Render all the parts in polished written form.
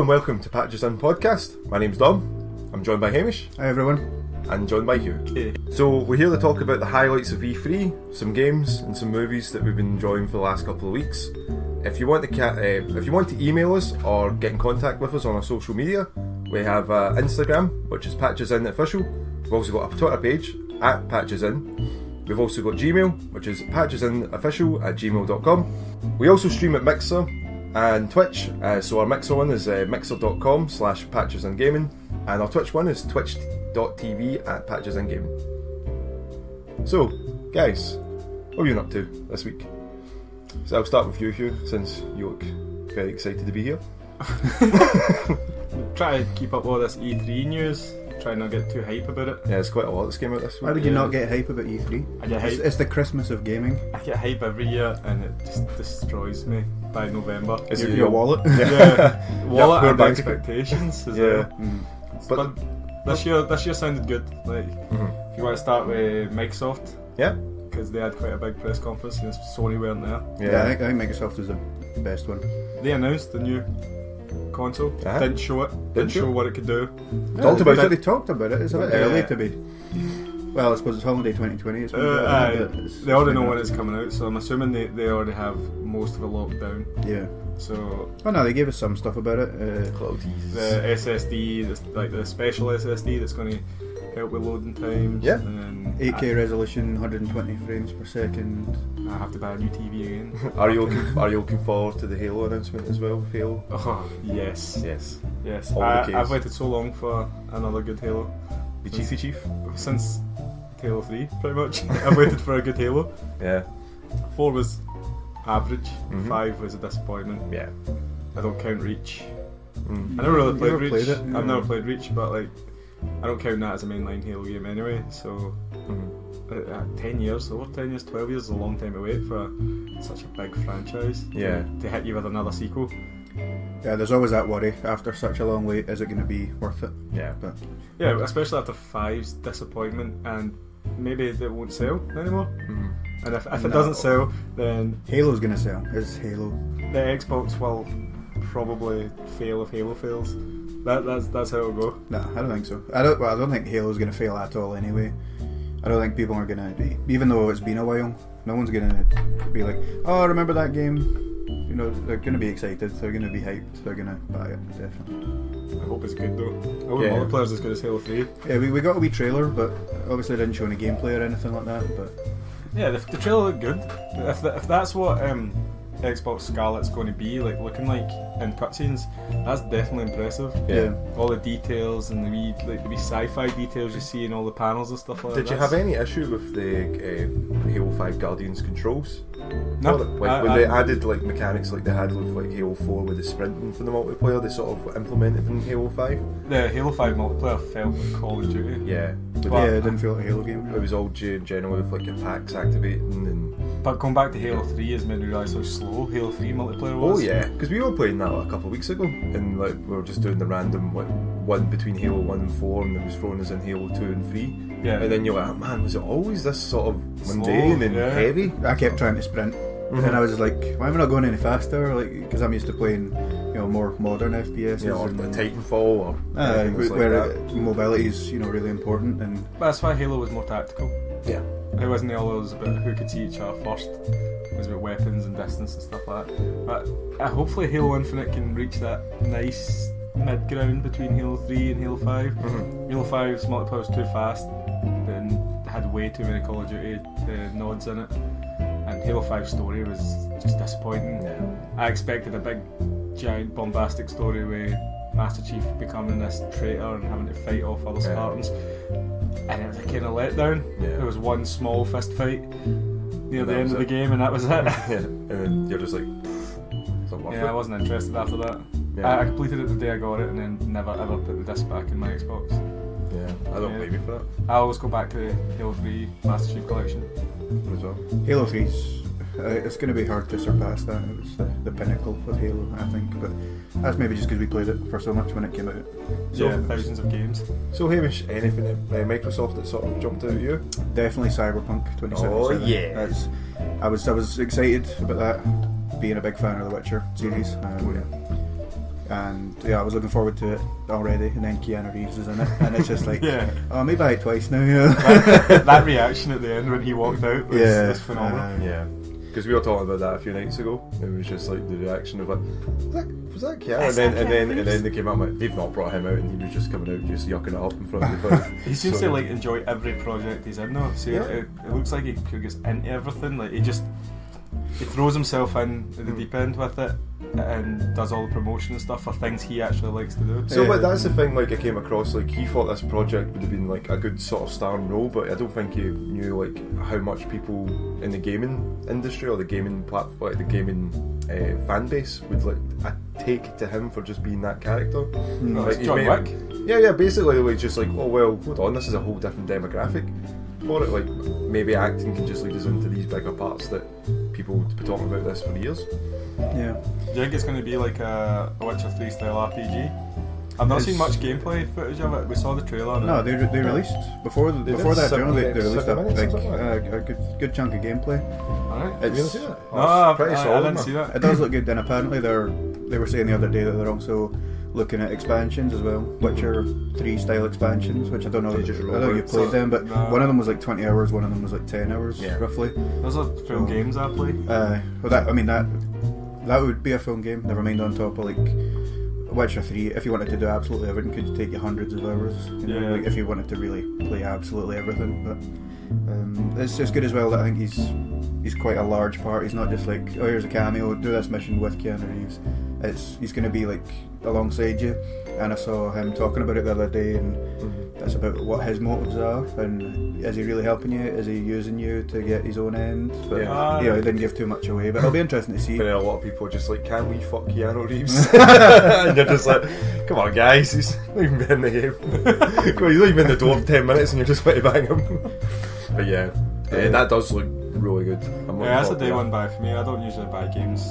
and welcome to Patches In Podcast. My name's Dom. I'm joined by Hamish. Hi everyone. And joined by Hugh. Hey. So we're here to talk about the highlights of E3, some games and some movies that we've been enjoying for the last couple of weeks. If you want to email us or get in contact with us on our social media, we have Instagram, which is Patches In Official. We've also got a Twitter page at Patches In. We've also got Gmail, which is patchesinofficial@gmail.com. We also stream at Mixer and Twitch, so our Mixer one is mixer.com/patchesingaming, and our Twitch one is twitch.tv/patchesingaming. So, guys, what have you been up to this week? So I'll start with you, Hugh, since you look very excited to be here. Try to keep up all this E3 news. Try not to get too hype about it. Yeah, there's quite a lot that's came out this week. Why would you not get hype about E3? I get hype. It's the Christmas of gaming. I get hype every year and it just destroys me by November. Is it Your wallet? Yeah, wallet Yeah, and bank expectations as Yeah. well. But this year sounded good. Like, Mm-hmm. if you want to start with Microsoft, Yeah? because they had quite a big press conference and Sony weren't there. Yeah, I think Microsoft is the best one. They announced the new console. Uh-huh. Didn't show it. Didn't show what it could do. Talked about it. They talked about it. It's a bit early to be. Well, I suppose it's holiday 2020. It's They already know when it's coming out, so I'm assuming they already have most of it locked down. Yeah. So Oh no, they gave us some stuff about it. the SSD, like the special SSD that's going to help with loading times. Yeah. And 8K resolution, 120 frames per second. I have to buy a new TV again. Are you looking forward to the Halo announcement as well? Halo? Oh yes, Yes. yes. All the case. I've waited so long for another good Halo. The Chiefy Chief? Since Halo 3, pretty much. I've waited for a good Halo. Yeah. 4 was average. Mhm. 5 was a disappointment. Yeah. I don't count Reach. Mm. I never really You played never Reach. played it? I've never played Reach, but like, I don't count that as a mainline Halo game anyway. So, Mhm. 10 years, over 10 years, 12 years is a long time to wait for such a big franchise. Yeah. To hit you with another sequel. Yeah, there's always that worry after such a long wait. Is it going to be worth it? Yeah. But Yeah, especially after 5's disappointment, and maybe it won't sell anymore. Mhm. And if it No. doesn't sell, then Halo's going to sell. It's Halo. the Xbox will probably fail if Halo fails. That's how it'll go. No, I don't think so. I don't think Halo's going to fail at all anyway. I don't think people are going to be, even though it's been a while, no one's going to be like, oh, remember that game? You know, they're going to be excited, they're going to be hyped, they're going to buy it, definitely. I hope it's good though. I hope Yeah. multiplayer's as good as Halo 3. Yeah, we got a wee trailer, but obviously didn't show any gameplay or anything like that, but Yeah, the trailer looked good. If that's what Xbox Scarlett's going to be looking like in cutscenes, that's definitely impressive. Yeah. All the details and the wee sci-fi details you see in all the panels and stuff like that. Did you have any issue with the Halo 5 Guardians controls? No. When they added like mechanics like they had with like Halo 4 with the sprinting for the multiplayer, they sort of implemented in Halo 5. The Halo 5 multiplayer felt like Call of Duty. Yeah. But- yeah, it didn't feel like a Halo game. It was all general with like your packs activating and... But going back to Halo 3 has made me realise how slow Halo 3 multiplayer Oh was. yeah, because we were playing that like, a couple of weeks ago, and like we were just doing the random like one between Halo 1 and 4, and it was throwing us in Halo 2 and 3. Yeah. And then you're like, man, was it always this sort of mundane and yeah. heavy? I kept trying to sprint, and I was like, why am I not going any faster? Like, because I'm used to playing, more modern FPSs. You know, or and, Titanfall or things like where that. mobility is, really important. And But that's why Halo was more tactical. Yeah. It wasn't always about who could see each other first. It was about weapons and distance and stuff like that. But hopefully Halo Infinite can reach that nice mid-ground between Halo 3 and Halo 5. Mhm. Halo 5's multiplayer was too fast and had way too many Call of Duty nods in it. And Halo 5's story was just disappointing. Yeah. I expected a big, giant, bombastic story with Master Chief becoming this traitor and having to fight off other Yeah. Spartans. And it was a kind of letdown. Yeah. There was one small fist fight near And the that end was of the it. game, and that was it. Yeah. And then you're just like, it's not worth Yeah, I it. wasn't interested after that. Yeah. I completed it the day I got it, and then never ever put the disc back in my Xbox. Yeah, I don't Yeah. blame you for that I always go back to the Halo 3 Master Chief collection. as well. Halo 3's, it's going to be hard to surpass that. It was the pinnacle of Halo, I think. But that's maybe just because we played it for so much when it came out. So- Yeah, thousands of games. So Hamish, anything at Microsoft that sort of jumped out at you? Definitely Cyberpunk 2077. Oh, yeah. I was excited about that. Being a big fan of the Witcher series. And yeah, I was looking forward to it already, and then Keanu Reeves is in it, and it's just like, Yeah. oh, maybe I twice now. Yeah, that reaction at the end when he walked out was phenomenal. Yeah, because we were talking about that a few nights ago. It was just like the reaction of like, was that Keanu? And then they came out and like, they've not brought him out, and he was just coming out just yucking it up in front of the crowd. He seems to like enjoy every project he's in though. So it looks like he goes into everything. Like he throws himself in at the deep end with it and does all the promotion and stuff for things he actually likes to do. So but that's the thing, like I came across, like he thought this project would have been like a good sort of starring role, but I don't think he knew like how much people in the gaming industry or the gaming platform, like the gaming fan base would like take to him for just being that character. Like he's John Wick. Yeah, basically like just like, oh well, hold on, this is a whole different demographic for it. Like maybe acting can just lead us into these bigger parts that people would be talking about this for years. yeah. Do you think it's going to be like a Witcher 3 style RPG? I've not seen much gameplay footage of it. We saw the trailer. And No, they released before They before did that trailer. They 7 released a minutes or something a good chunk of gameplay. Alright. Have you seen it? No, It's pretty I solid, didn't man. see that. It does look good. And apparently they were saying the other day that they're also looking at expansions as well, Witcher 3 style expansions, which I don't know. They just I roll know you out. played them, but No. one of them was like 20 hours, one of them was like 10 hours, Yeah. roughly. Those are film games I play. Well, that would be a film game. Never mind on top of like Witcher 3. If you wanted to do absolutely everything, could take you hundreds of hours. You know, Yeah. like if you wanted to really play absolutely everything. But it's good as well that I think he's quite a large part. He's not just like, oh, here's a cameo, do this mission with Keanu Reeves. He's going to be like alongside you. And I saw him talking about it the other day, and that's about what his motives are, and is he really helping you? Is he using you to get his own end? But Yeah. he didn't give too much away. But it'll be interesting to see. But then a lot of people are just like, can we fuck Keanu Reeves? And you're just like, come on guys, he's not even been in the game. Come on, he's not even in the door for 10 minutes and you're just about to bang him. But yeah, that does look really good. I'm looking Yeah, that's a forward to day that. one buy for me. I don't usually buy games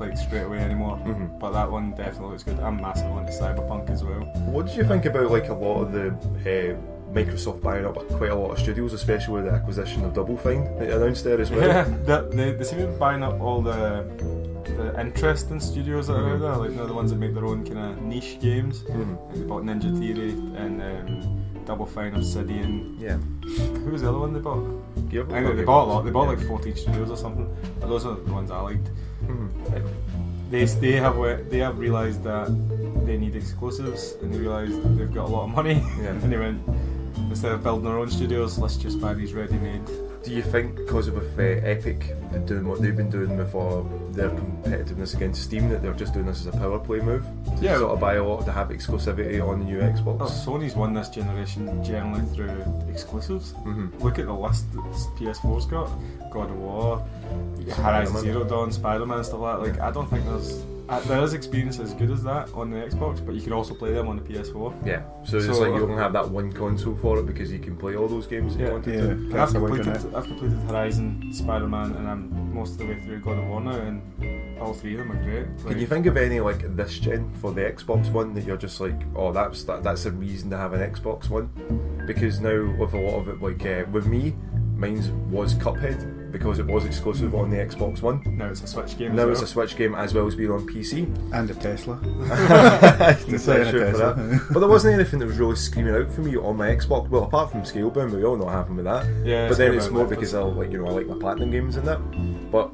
like straight away anymore, but that one definitely looks good. I'm massive into Cyberpunk as well. What did you think about like a lot of the Microsoft buying up quite a lot of studios, especially with the acquisition of Double Fine that they announced there as well? Yeah, they seem to be buying up all the interesting studios that are out there, like the ones that make their own kind of niche games. Like they bought Ninja Theory and Double Fine, Obsidian. Yeah. Who was the other one they bought? Gearbox? I know they bought a lot. They bought like 14 studios or something. But those are the ones I liked. They have realised that they need exclusives, and they realised that they've got a lot of money. Yeah. And they went, instead of building their own studios, let's just buy these ready-made. Do you think because of Epic doing what they've been doing with their competitiveness against Steam, that they're just doing this as a power play move? To Yeah. sort of buy a lot to have exclusivity on the new Xbox? Well, Sony's won this generation generally through exclusives. Mm-hmm. Look at the list that PS4's got: God of War, Horizon Spider-Man. Zero Dawn, Spider-Man, stuff like that. Like, I don't think there is experience as good as that on the Xbox, but you can also play them on the PS4. Yeah, so it's So- like you only have that one console for it because you can play all those games that you wanted to. And That's the way to it. I've completed Horizon, Spider-Man, and I'm most of the way through God of War now, and all three of them are great. Can you think of any like this gen for the Xbox One that you're just like, oh, that's a reason to have an Xbox One? Because now with a lot of it, like with me, mine was Cuphead because it was exclusive on the Xbox One. Now it's a Switch game. Now as it's a well. Switch game as well as being on PC. And a Tesla. That's Inside a true for Tesla. that. But there wasn't anything that was really screaming out for me on my Xbox. Well, apart from Scalebound, we all know what happened with that. Yeah, but then Scalebound it's more left because us. I like my platinum games and that. But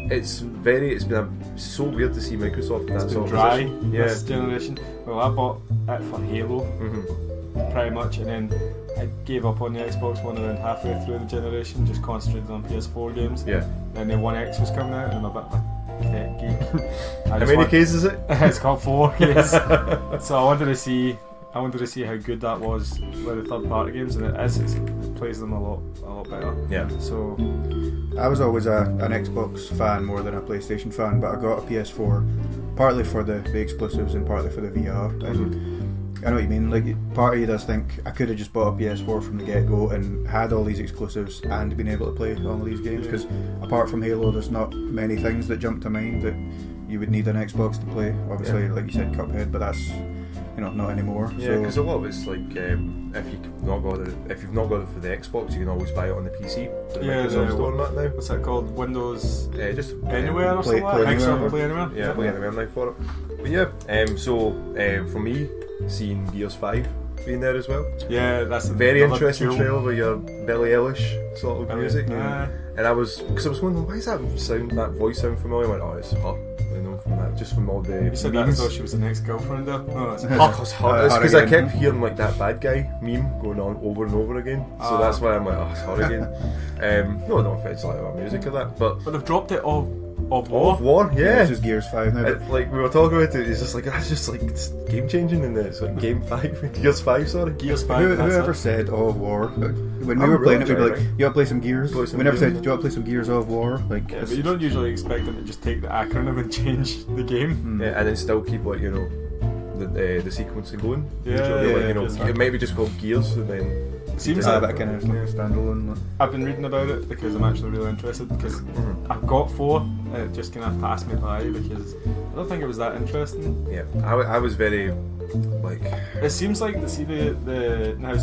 it's been so weird to see Microsoft in that It's sort been of dry position. this generation. Well, I bought it for Halo, Mhm. pretty much, and then I gave up on the Xbox One around halfway through the generation, just concentrated on PS4 games. Yeah. And then One X was coming out, and I'm a bit of a tech geek. How many Ks is it? It's got 4Ks. So I wanted to see how good that was with the third party games, and it plays them a lot better. Yeah. So I was always an Xbox fan more than a PlayStation fan, but I got a PS4 partly for the exclusives and partly for the VR. And I know what you mean. Like, part of you does think I could have just bought a PS4 from the get-go and had all these exclusives and been able to play all of these games. Because apart from Halo, there's not many things that jump to mind that you would need an Xbox to play. Obviously, like you said, Cuphead, but not anymore. Yeah, because a lot of it's like if you've not got it for the Xbox, you can always buy it on the PC. The Microsoft Store and that now. What's that called? Windows just Anywhere or Play something? Anywhere. Play Anywhere? Yeah, Play Anywhere now for it. But yeah, so for me, seeing Gears 5 being there as well. Yeah, that's a Very another interesting cool- trailer with your Billie Eilish sort of Billie- music. yeah. And I was wondering, why is that voice sound familiar? I went, oh, it's her. I know from that, just from all the You said that memes. as though she was an ex-girlfriend there? No, it's It's because I again. kept hearing like that bad guy meme going on over and over again. So that's why I'm like, oh, it's her again. No offense like our music or that, but But they've dropped it of War. of War, yeah. It's just Gears 5 now. But Like we were talking about it, it's just like that's just like it's game changing in it's like game 5, Gears 5, sorry. Gears 5. that's whoever it. said of War? When we I'm were playing it, really we'd be like, trying. "You want to play some Gears?" Play some We never Gears. said, "Do you want to play some Gears of War?" Like, Yeah, it's- but you don't usually expect them to just take the acronym and change the game. Yeah, and then still keep like the sequencing going. Yeah, Usually, yeah, like, yeah. it might be just called Gears and then Seems Ah, like that kind of like standalone. Like. I've been reading about it because I'm actually really interested because I've got 4. It just kind of passed me by because I don't think it was that interesting. yeah, I was very like It seems like the now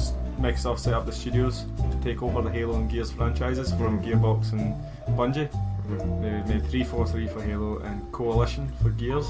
Microsoft set up the studios to take over the Halo and Gears franchises from Gearbox and Bungie. They made 343 for Halo and Coalition for Gears.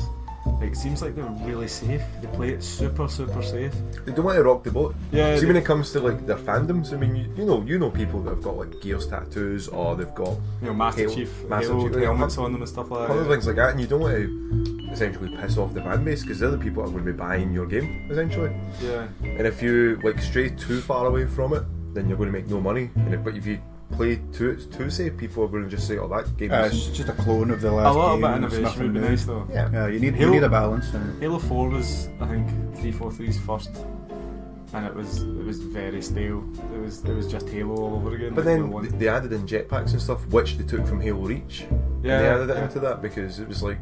Like, it seems like they're really safe. They play it super safe. they don't want to rock the boat. Yeah. See, they- when it comes to like their fandoms, I mean, you know people that have got like Gears tattoos or they've got Master Halo- Chief Master Halo Chief, helmets on them and stuff like other that. things like that, and you don't want to essentially piss off the fan base because they're the people that are going to be buying your game essentially. Yeah. And if you like stray too far away from it, then you're going to make no money. But if you play too safe, people are going to just say, "Oh, that game is." It's just a clone of the A last little game. bit of It's innovation nothing would be new. nice though. Yeah. Yeah, you Halo- need a balance. And Halo 4 was, I think, 343's first, and it was very stale. It was just Halo all over again. But like then the one- they added in jetpacks and stuff, which they took from Halo Reach. Yeah, and they added it yeah. into that because it was like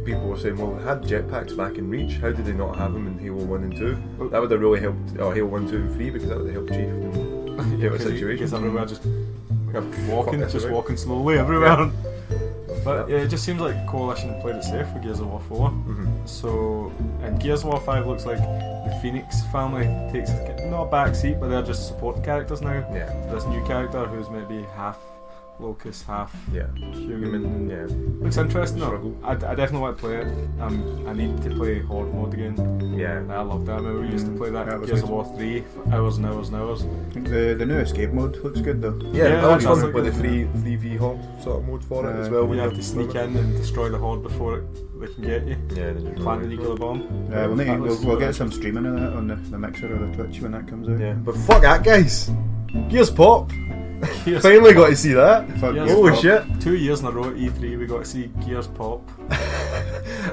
people were saying, well, they had jetpacks back in Reach. How did they not have them in Halo 1 and 2? That would have really helped. Halo 1, 2, and 3 because that would have helped Chief and get a situation. Because everywhere just Fuck this, right? walking slowly everywhere. But yeah, it just seems like Coalition played it safe with Gears of War 4. So, and Gears of War 5 looks like the Phoenix family takes not a back seat, but they're just supporting characters now. Yeah. This new character who's maybe half Locust, half Yeah. human. Yeah. Looks interesting though. Struggle. I definitely want to play it. I need to play Horde mode again. Yeah. I love that. I remember we used to play that Yeah, it was Gears good. of War 3 for hours and hours and hours. the new escape mode looks good though. Yeah, Yeah, that that's one like with the good. free v horde sort of mode for it as well. We when have you're to sneak running. in and destroy the Horde before they can get you. Yeah, then you Plant a nuclear bomb. Yeah, That looks we'll really get some streaming of that on the Mixer or the Twitch when that comes out. Yeah, but fuck that, guys. Gears Pop. Gears Finally Pop. got to see that. Fuck Gears Holy Pop. shit! 2 years in a row at E3 we got to see Gears Pop.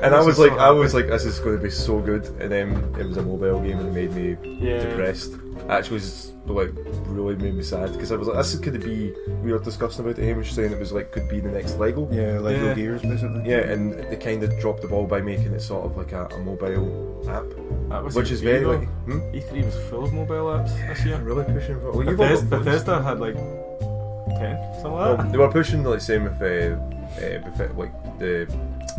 And I This was is like, so I was happy. like, this is going to be so good. And then it was a mobile game, and it made me Yeah. depressed. Actually, was like really made me sad because I was like, this could be. We were discussing about it. Hamish saying it was like could be the next Lego. Yeah, Lego Yeah. Gears basically. Yeah, and they kind of dropped the ball by making it sort of like a mobile app, That was which is E3 very though. like, E3 was full of mobile apps this year. really pushing for. Well, you've all got phones. Bethesda had like 10, something like that. They were pushing like same with like the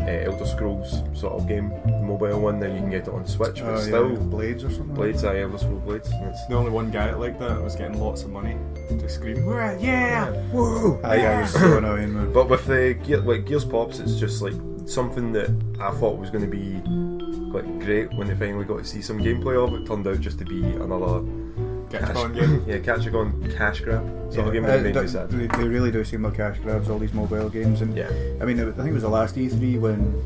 Elder Scrolls sort of game, mobile one. Now you can get it on Switch, but Oh, still yeah, Blades or something. Blades, Elder Scrolls Blades. And it's, The only one guy that liked that was getting lots of money to scream, "Hurrah, yeah!" whoa! I was so annoying, man. But with the Gears Pops, it's just like something that I thought was going to be like great when they finally got to see some gameplay of. It turned out just to be another Catch-con game. yeah, catch cash grab sort of game that made me sad. They really do seem like cash grabs, all these mobile games. And Yeah. I mean, I think it was the last E3 when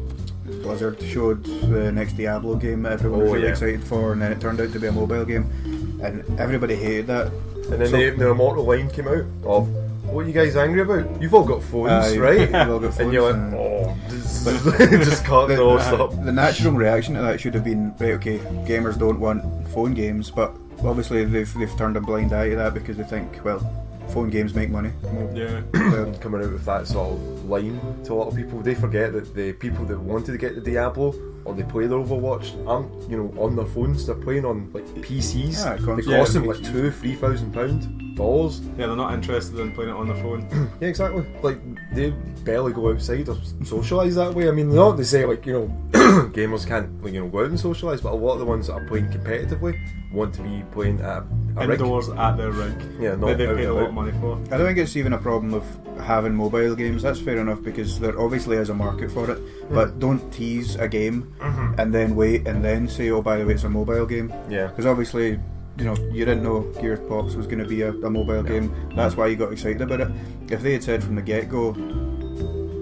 Blizzard showed the next Diablo game that everyone was Oh, really yeah. excited for, and then it turned out to be a mobile game, and everybody hated that. And then So- the immortal line came out of, what are you guys angry about? You've all got phones, You've right? all got And you're like, phones, oh, just cut, no, stop. The natural reaction to that should have been, right, okay, gamers don't want phone games, but obviously they've turned a blind eye to that because they think, well, phone games make money. Yeah. Well, Coming out with that sort of line to a lot of people, they forget that the people that wanted to get the Diablo or they play their Overwatch aren't, on their phones. They're playing on like PCs. Yeah, They console cost them PCs. like £2,000-3,000 dollars. Yeah, they're not interested in playing it on their phone. Yeah, exactly. Like they barely go outside or socialise that way. I mean, not to say like, you know, gamers can't, like, you know, go out and socialise, but a lot of the ones that are playing competitively want to be playing at a rig. Indoors at their rig. Yeah, not that they out paid a and lot about. of money for. I don't think it's even a problem of having mobile games. That's fair enough because there obviously is a market for it. But don't tease a game and then wait and then say, oh, by the way, it's a mobile game. Yeah. Because obviously, you know, you didn't know Gears Pops was going to be a mobile game. That's why you got excited about it. If they had said from the get-go,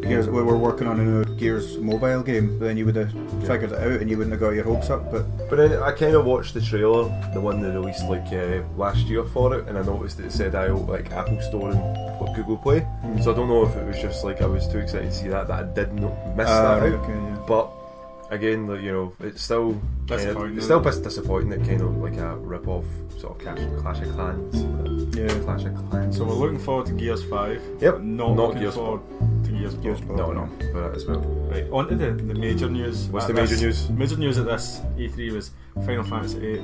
Gears, we were working on a new Gears mobile game, then you would have figured it out and you wouldn't have got your hopes up. But then I kind of watched the trailer, the one they released like last year for it, and I noticed it said like Apple Store and Google Play. So I don't know if it was just like I was too excited to see that I did miss that out. okay, yeah. But again, like, you know, it's still Disappointing. it's still disappointing that kind of like a rip-off sort of Clash of Clans. Clash of Clans. So we're looking forward to Gears 5. Yep. But not looking Gears forward to Gears 4. No, for that as well. Right, on to the major news. What's at the major this- news? Major news at this E3 was Final Fantasy 8.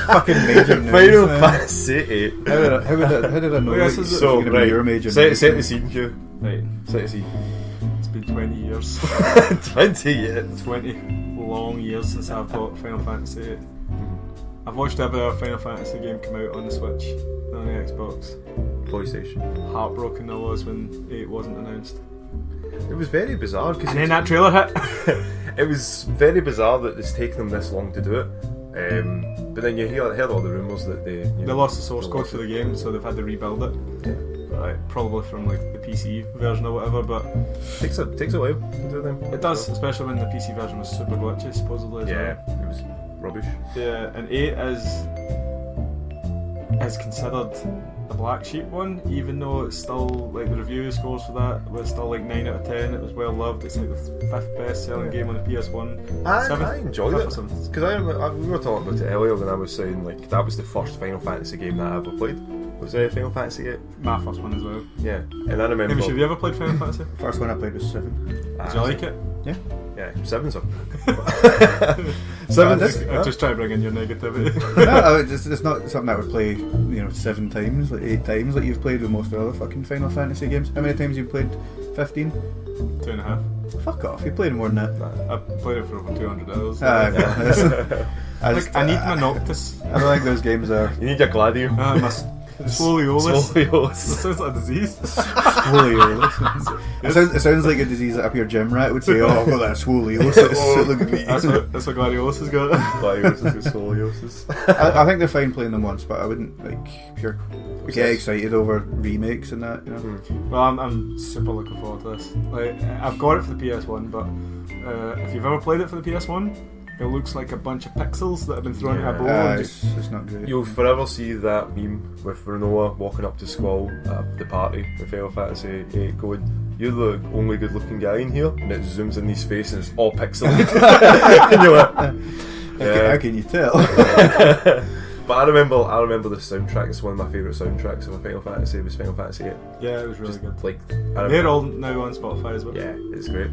Fucking major news. Final man. Fantasy 8. How did I know Well, that this is it was So, going to be right, your major set news? the scene, Hugh. Right, Set the scene. it's been 20 years. 20 years. 20 long years since I've bought Final Fantasy 8. I've watched every other Final Fantasy game come out on the Switch and on the Xbox. PlayStation. Heartbroken I was when 8 wasn't announced. It was very bizarre because And then that trailer hit. it was very bizarre that it's taken them this long to do it. But then you heard all the rumours that they lost the source code for the game, so they've had to rebuild it. Right, probably from like the PC version or whatever, but takes a while to do them. it does, especially when the PC version was super glitchy supposedly as Yeah, well. it was rubbish. Yeah, and 8 is considered a black sheep one, even though it's still like the review scores for that was still like 9 out of 10. It was well loved. It's like the 5th best selling game on the PS1. I enjoyed fifth it or something. because we were talking about it earlier when I was saying like that was the first Final Fantasy game that I ever played. Was Final Fantasy 8? My first one as well. Yeah, and I remember. Hamish, have you ever played Final Fantasy? First one I played was 7. Did you like it? Yeah, 7's up. Seven. I'm just trying to bring in your negativity. No, it's not something I would play, 7 times, like 8 times, like you've played with most of the other fucking Final Fantasy games. How many times you've played? 15? 2.5. Fuck off, you played more than that. I've played it for over 200 hours. I I need my Noctis. I don't think those games are You need your Gladio. My Scoliosis. That Scoliosis. sounds like a disease. scoliosis. It sounds like a disease that up your gym rat would say, oh, I've got that scoliosis. Look at me. That's what Gladiosis got. Scoliosis and scoliosis. I think they're fine playing them once, but I wouldn't get excited over remakes and that. Well, I'm super looking forward to this. Like, I've got it for the PS1, but if you've ever played it for the PS1, it looks like a bunch of pixels that have been thrown at a bowl. And just, It's not great. You'll forever see that meme with Renoa walking up to Squall at the party with Final Fantasy 8 going, "You're the only good looking guy in here," and it zooms in his face and it's all pixelated. And you're like, How can you tell? But I remember the soundtrack. It's one of my favourite soundtracks of a Final Fantasy. Was Final Fantasy 8. yeah, it was really good. Like, They're all now on Spotify as well. Yeah, it's great.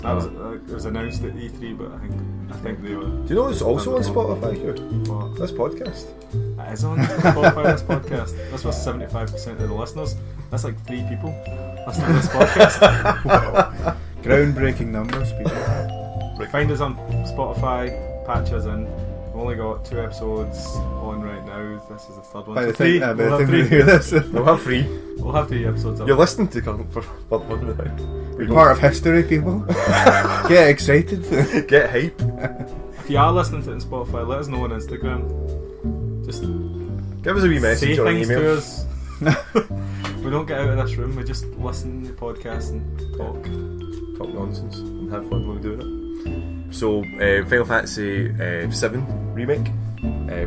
It was announced at E3, but I think they were. Do you know it's also on Spotify here? What? This podcast. It is on Spotify. This podcast. That's what 75% of the listeners. That's like 3 people listening to this podcast. Wow. Groundbreaking numbers, people. Find us on Spotify. Patch us in. We've only got 2 episodes on right now. This is the 3rd one. By the So 3. time We'll have we 3. hear this, We'll have 3. We'll have 3 episodes up. You're listening to Current for one now. we're part of history, people. Get excited. Get hype. If you are listening to it on Spotify, let us know on Instagram. Just Give us a wee say message or an things email. to us. We don't get out of this room. We just listen to podcasts and talk. Talk nonsense and have fun while we're doing it. So, Final Fantasy 7 Remake.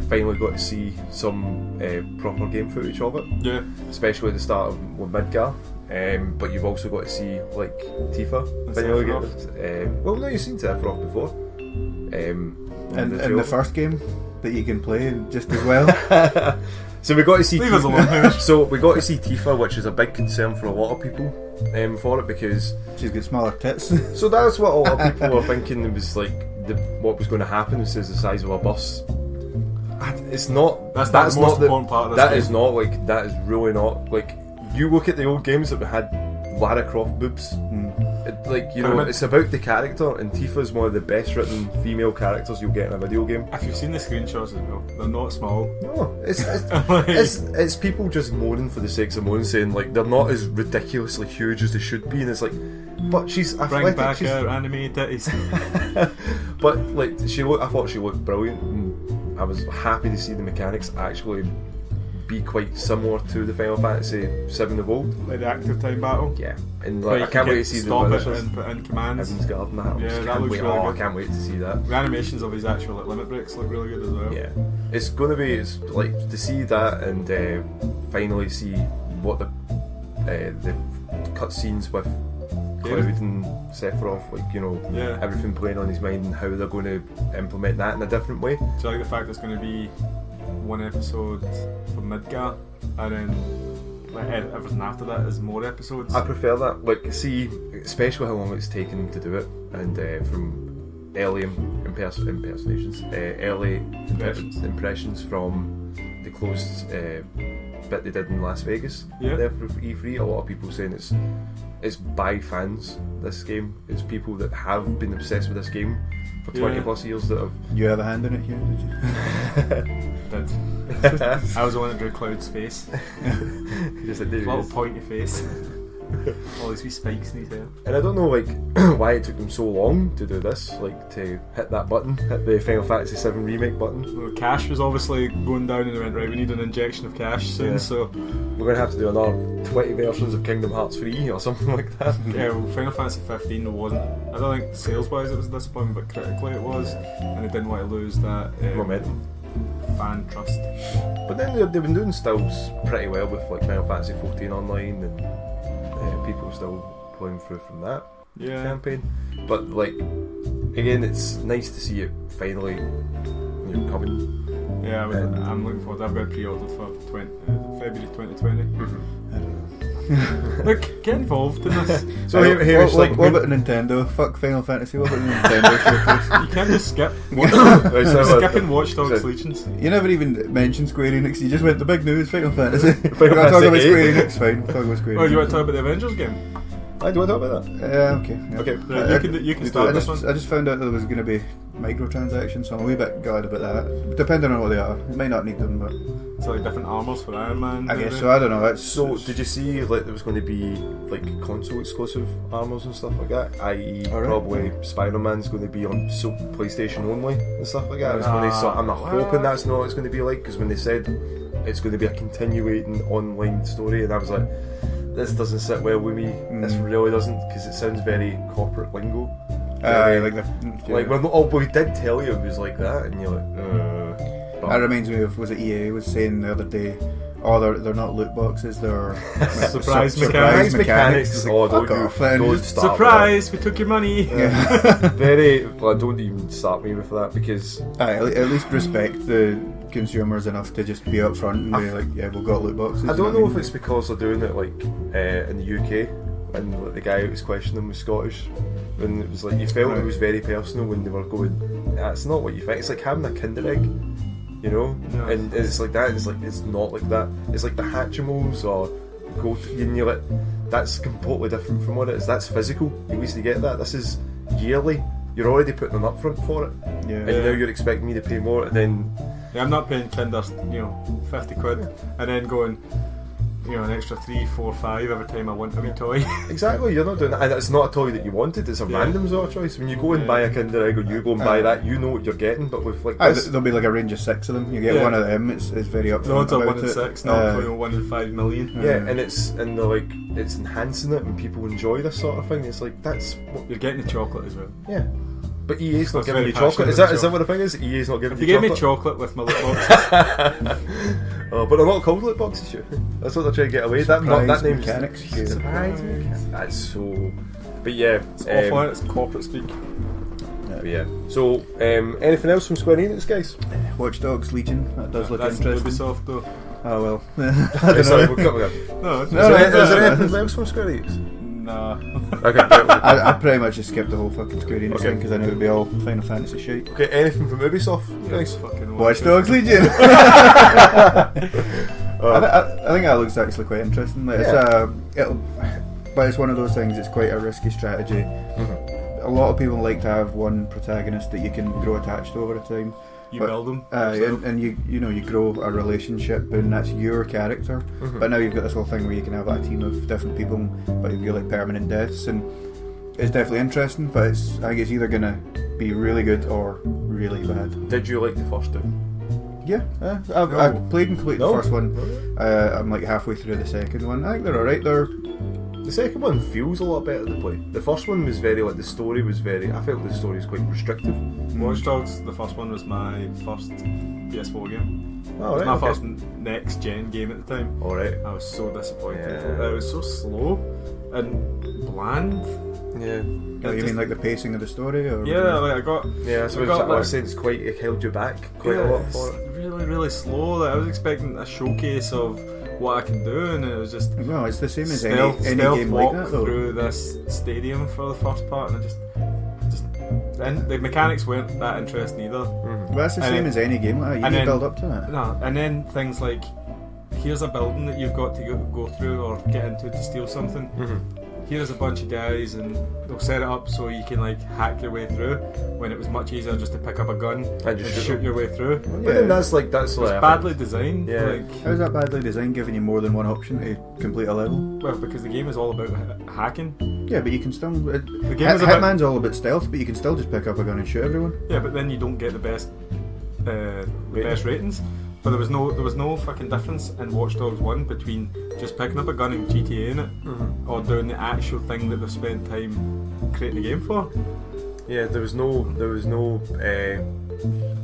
Finally got to see some proper game footage of it, Yeah. especially at the start of with Midgar. But you've also got to see like Tifa. And Finally Sephiroth. well, no, you've seen Sephiroth before. And in the first game that you can play just as well. So we got to see Leave us alone, Hamish. So we got to see Tifa, which is a big concern for a lot of people for it, because She's got smaller tits. so that's what a lot of people were thinking. It was like what was going to happen. This is the size of a bus. It's not. That's not the most important part of this That game. is not like that is really not like. You look at the old games that we had Lara Croft boobs. It's about the character, and Tifa's one of the best written female characters you'll get in a video game. If you've seen the screenshots as well, they're not small. No, it's people just moaning for the sake of moaning, saying like they're not as ridiculously huge as they should be, and it's like, but she's athletic. Bring back our anime titties. But like I thought she looked brilliant, and I was happy to see the mechanics actually be quite similar to the Final Fantasy VII of old. Like the active time battle. Yeah, and like, I can't wait to see stop the it and put in commands. Heaven's Garden. That looks really good. I can't wait to see that. The animations of his actual limit breaks look really good as well. Yeah, it's like to see that and finally see what the cutscenes with Cloud and Sephiroth, everything playing on his mind and how they're going to implement that in a different way. Do you like the fact it's going to be one episode from Midgar and then like everything after that is more episodes? I prefer that. Like, see, especially how long it's taken to do it, and from early impersonations, early impressions from the closed bit they did in Las Vegas. Yeah. There for E3, a lot of people saying it's by fans. This game, it's people that have been obsessed with this game for 20 plus years that have. You have a hand in it here, did you? Did. I was the one that drew Cloud's face. Just like little pointy face. All these wee spikes in his hair. And I don't know why it took them so long to do this, like to hit that button, hit the Final Fantasy VII Remake button. Well, cash was obviously going down and they went, right, we need an injection of cash soon, so we're going to have to do another 20 versions of Kingdom Hearts 3 or something like that. Yeah, well, Final Fantasy 15 wasn't, I don't think sales wise it was a disappointment, but critically it was, and they didn't want to lose that momentum, fan trust. But then they've been doing still pretty well with like Final Fantasy 14 online, and people are still playing through from that campaign. But like, again, it's nice to see it finally coming. Yeah, I'm looking forward. I've got pre-ordered for February 2020. I don't know. Look, get involved in this. So what about Nintendo? Fuck Final Fantasy. What about Nintendo? You can't just skip. Skipping Watch Dogs Legions. You never even mentioned Square Enix. You just went the big news, Final Fantasy. Final We're not talking about Fantasy Square Enix. Fine, we'll talk about Square Enix. Oh, you want to talk about the Avengers game? Do I talk about that? Okay. Yeah. Okay. You can start this one. I just found out that there was going to be microtransactions, so I'm a wee bit glad about that. Depending on what they are, you might not need them, but so like different armors for Iron Man. I guess so. I don't know. Did you see like there was going to be like console exclusive armors and stuff like that? I.e., probably Spider-Man's going to be on PlayStation only and stuff like that. I'm not hoping that's not what it's going to be like, because when they said it's going to be a continuing online story, and I was like, this doesn't sit well with me. This really doesn't, because it sounds very corporate lingo. But we did tell you it was like that, and you're like, That reminds me of, was it EA was saying the other day, they're not loot boxes, they're surprise mechanics. Oh, don't start surprise, we took your money. Don't even start me with that, because at least respect the consumers enough to just be upfront and be like, yeah, we've got loot boxes. I don't know if it's because they're doing it like in the UK, and like, the guy who was questioning was Scottish, and it was like you felt it was very personal when they were going, that's not what you think. It's like having a Kinder Egg, and it's like that. It's like, it's not like that. It's like the Hatchimals or Goat, and you're like, that's completely different from what it is. That's physical. You used to get that. This is yearly. You're already putting an upfront for it, and now you're expecting me to pay more, and then I'm not paying Kinder, 50 quid, and then going, an extra 3, 4, 5 every time I want a wee toy. Exactly, you're not doing that, and it's not a toy that you wanted. It's a random sort of choice. When you go and buy a Kinder Egg, or you go and buy that, you know what you're getting. But with like this, there'll be like a range of 6 of them. You get one of them. It's very upfront. No, it's a about 1 in 6, not 1 in 5 million. And they're like, it's enhancing it, and people enjoy this sort of thing. It's like, that's what you're getting, the chocolate as well. Yeah. But EA's not giving me chocolate. Is that what the thing is? EA's not giving me chocolate. If you gave me chocolate with my loot boxes. But they're not called loot boxes, Hugh. That's what they're trying to get away. That name's mechanics. Surprise mechanics. That's so. But yeah, it's awful. It's corporate speak. But yeah. So, anything else from Square Enix, guys? Watch Dogs Legion. That does look that's interesting. Ubisoft though. Oh well. I don't know. We'll is there anything else from Square Enix? Nah. Okay, I pretty much just skipped the whole fucking Square Enix thing because I knew it would be all Final Fantasy shit. Okay, anything from Ubisoft, guys? Watch Dogs Legion. I think that looks actually quite interesting. Like, but it's one of those things. It's quite a risky strategy. A lot of people like to have one protagonist that you can grow attached to over time. You build them, and you grow a relationship, and that's your character. But now you've got this whole thing where you can have like a team of different people, but you've got like permanent deaths, and it's definitely interesting. But I think it's either gonna be really good or really bad. Did you like the first two? Yeah, I played and completed the first one. I'm like halfway through the second one. I think they're alright. The second one feels a lot better to play. The first one was very the story was very. I felt the story was quite restrictive. Watch Dogs, the first one was my first PS4 game. Oh, it was right, my okay. first next gen game at the time. Alright. I was so disappointed. Yeah. It was so slow and bland. Yeah. You mean like the pacing of the story? Or Yeah, like I got. Yeah, so I I was saying it's quite. It held you back quite a lot for it. Really, really slow. Like, I was expecting a showcase of what I can do, and it was just. Well, it's the same as stealth any game walk like that, though. through this stadium for the first part, and I just and the mechanics weren't that interesting either. Well, that's the same as any game like that. You and need to then- build up to it. No, and then things like, here's a building that you've got to go through or get into to steal something. Here's a bunch of guys, and they'll set it up so you can like hack your way through. When it was much easier just to pick up a gun And and just shoot your way through. But then that's It's badly designed. Yeah. Like, How's that badly designed, giving you more than one option to complete a level? well, because the game is all about hacking. Yeah, but you can still. The game is about Hitman's all about stealth, but you can still just pick up a gun and shoot everyone. yeah, but then you don't get the best ratings. But there was no fucking difference in Watch Dogs 1 between just picking up a gun and GTA in it, or doing the actual thing that they've spent time creating the game for. Yeah, there was no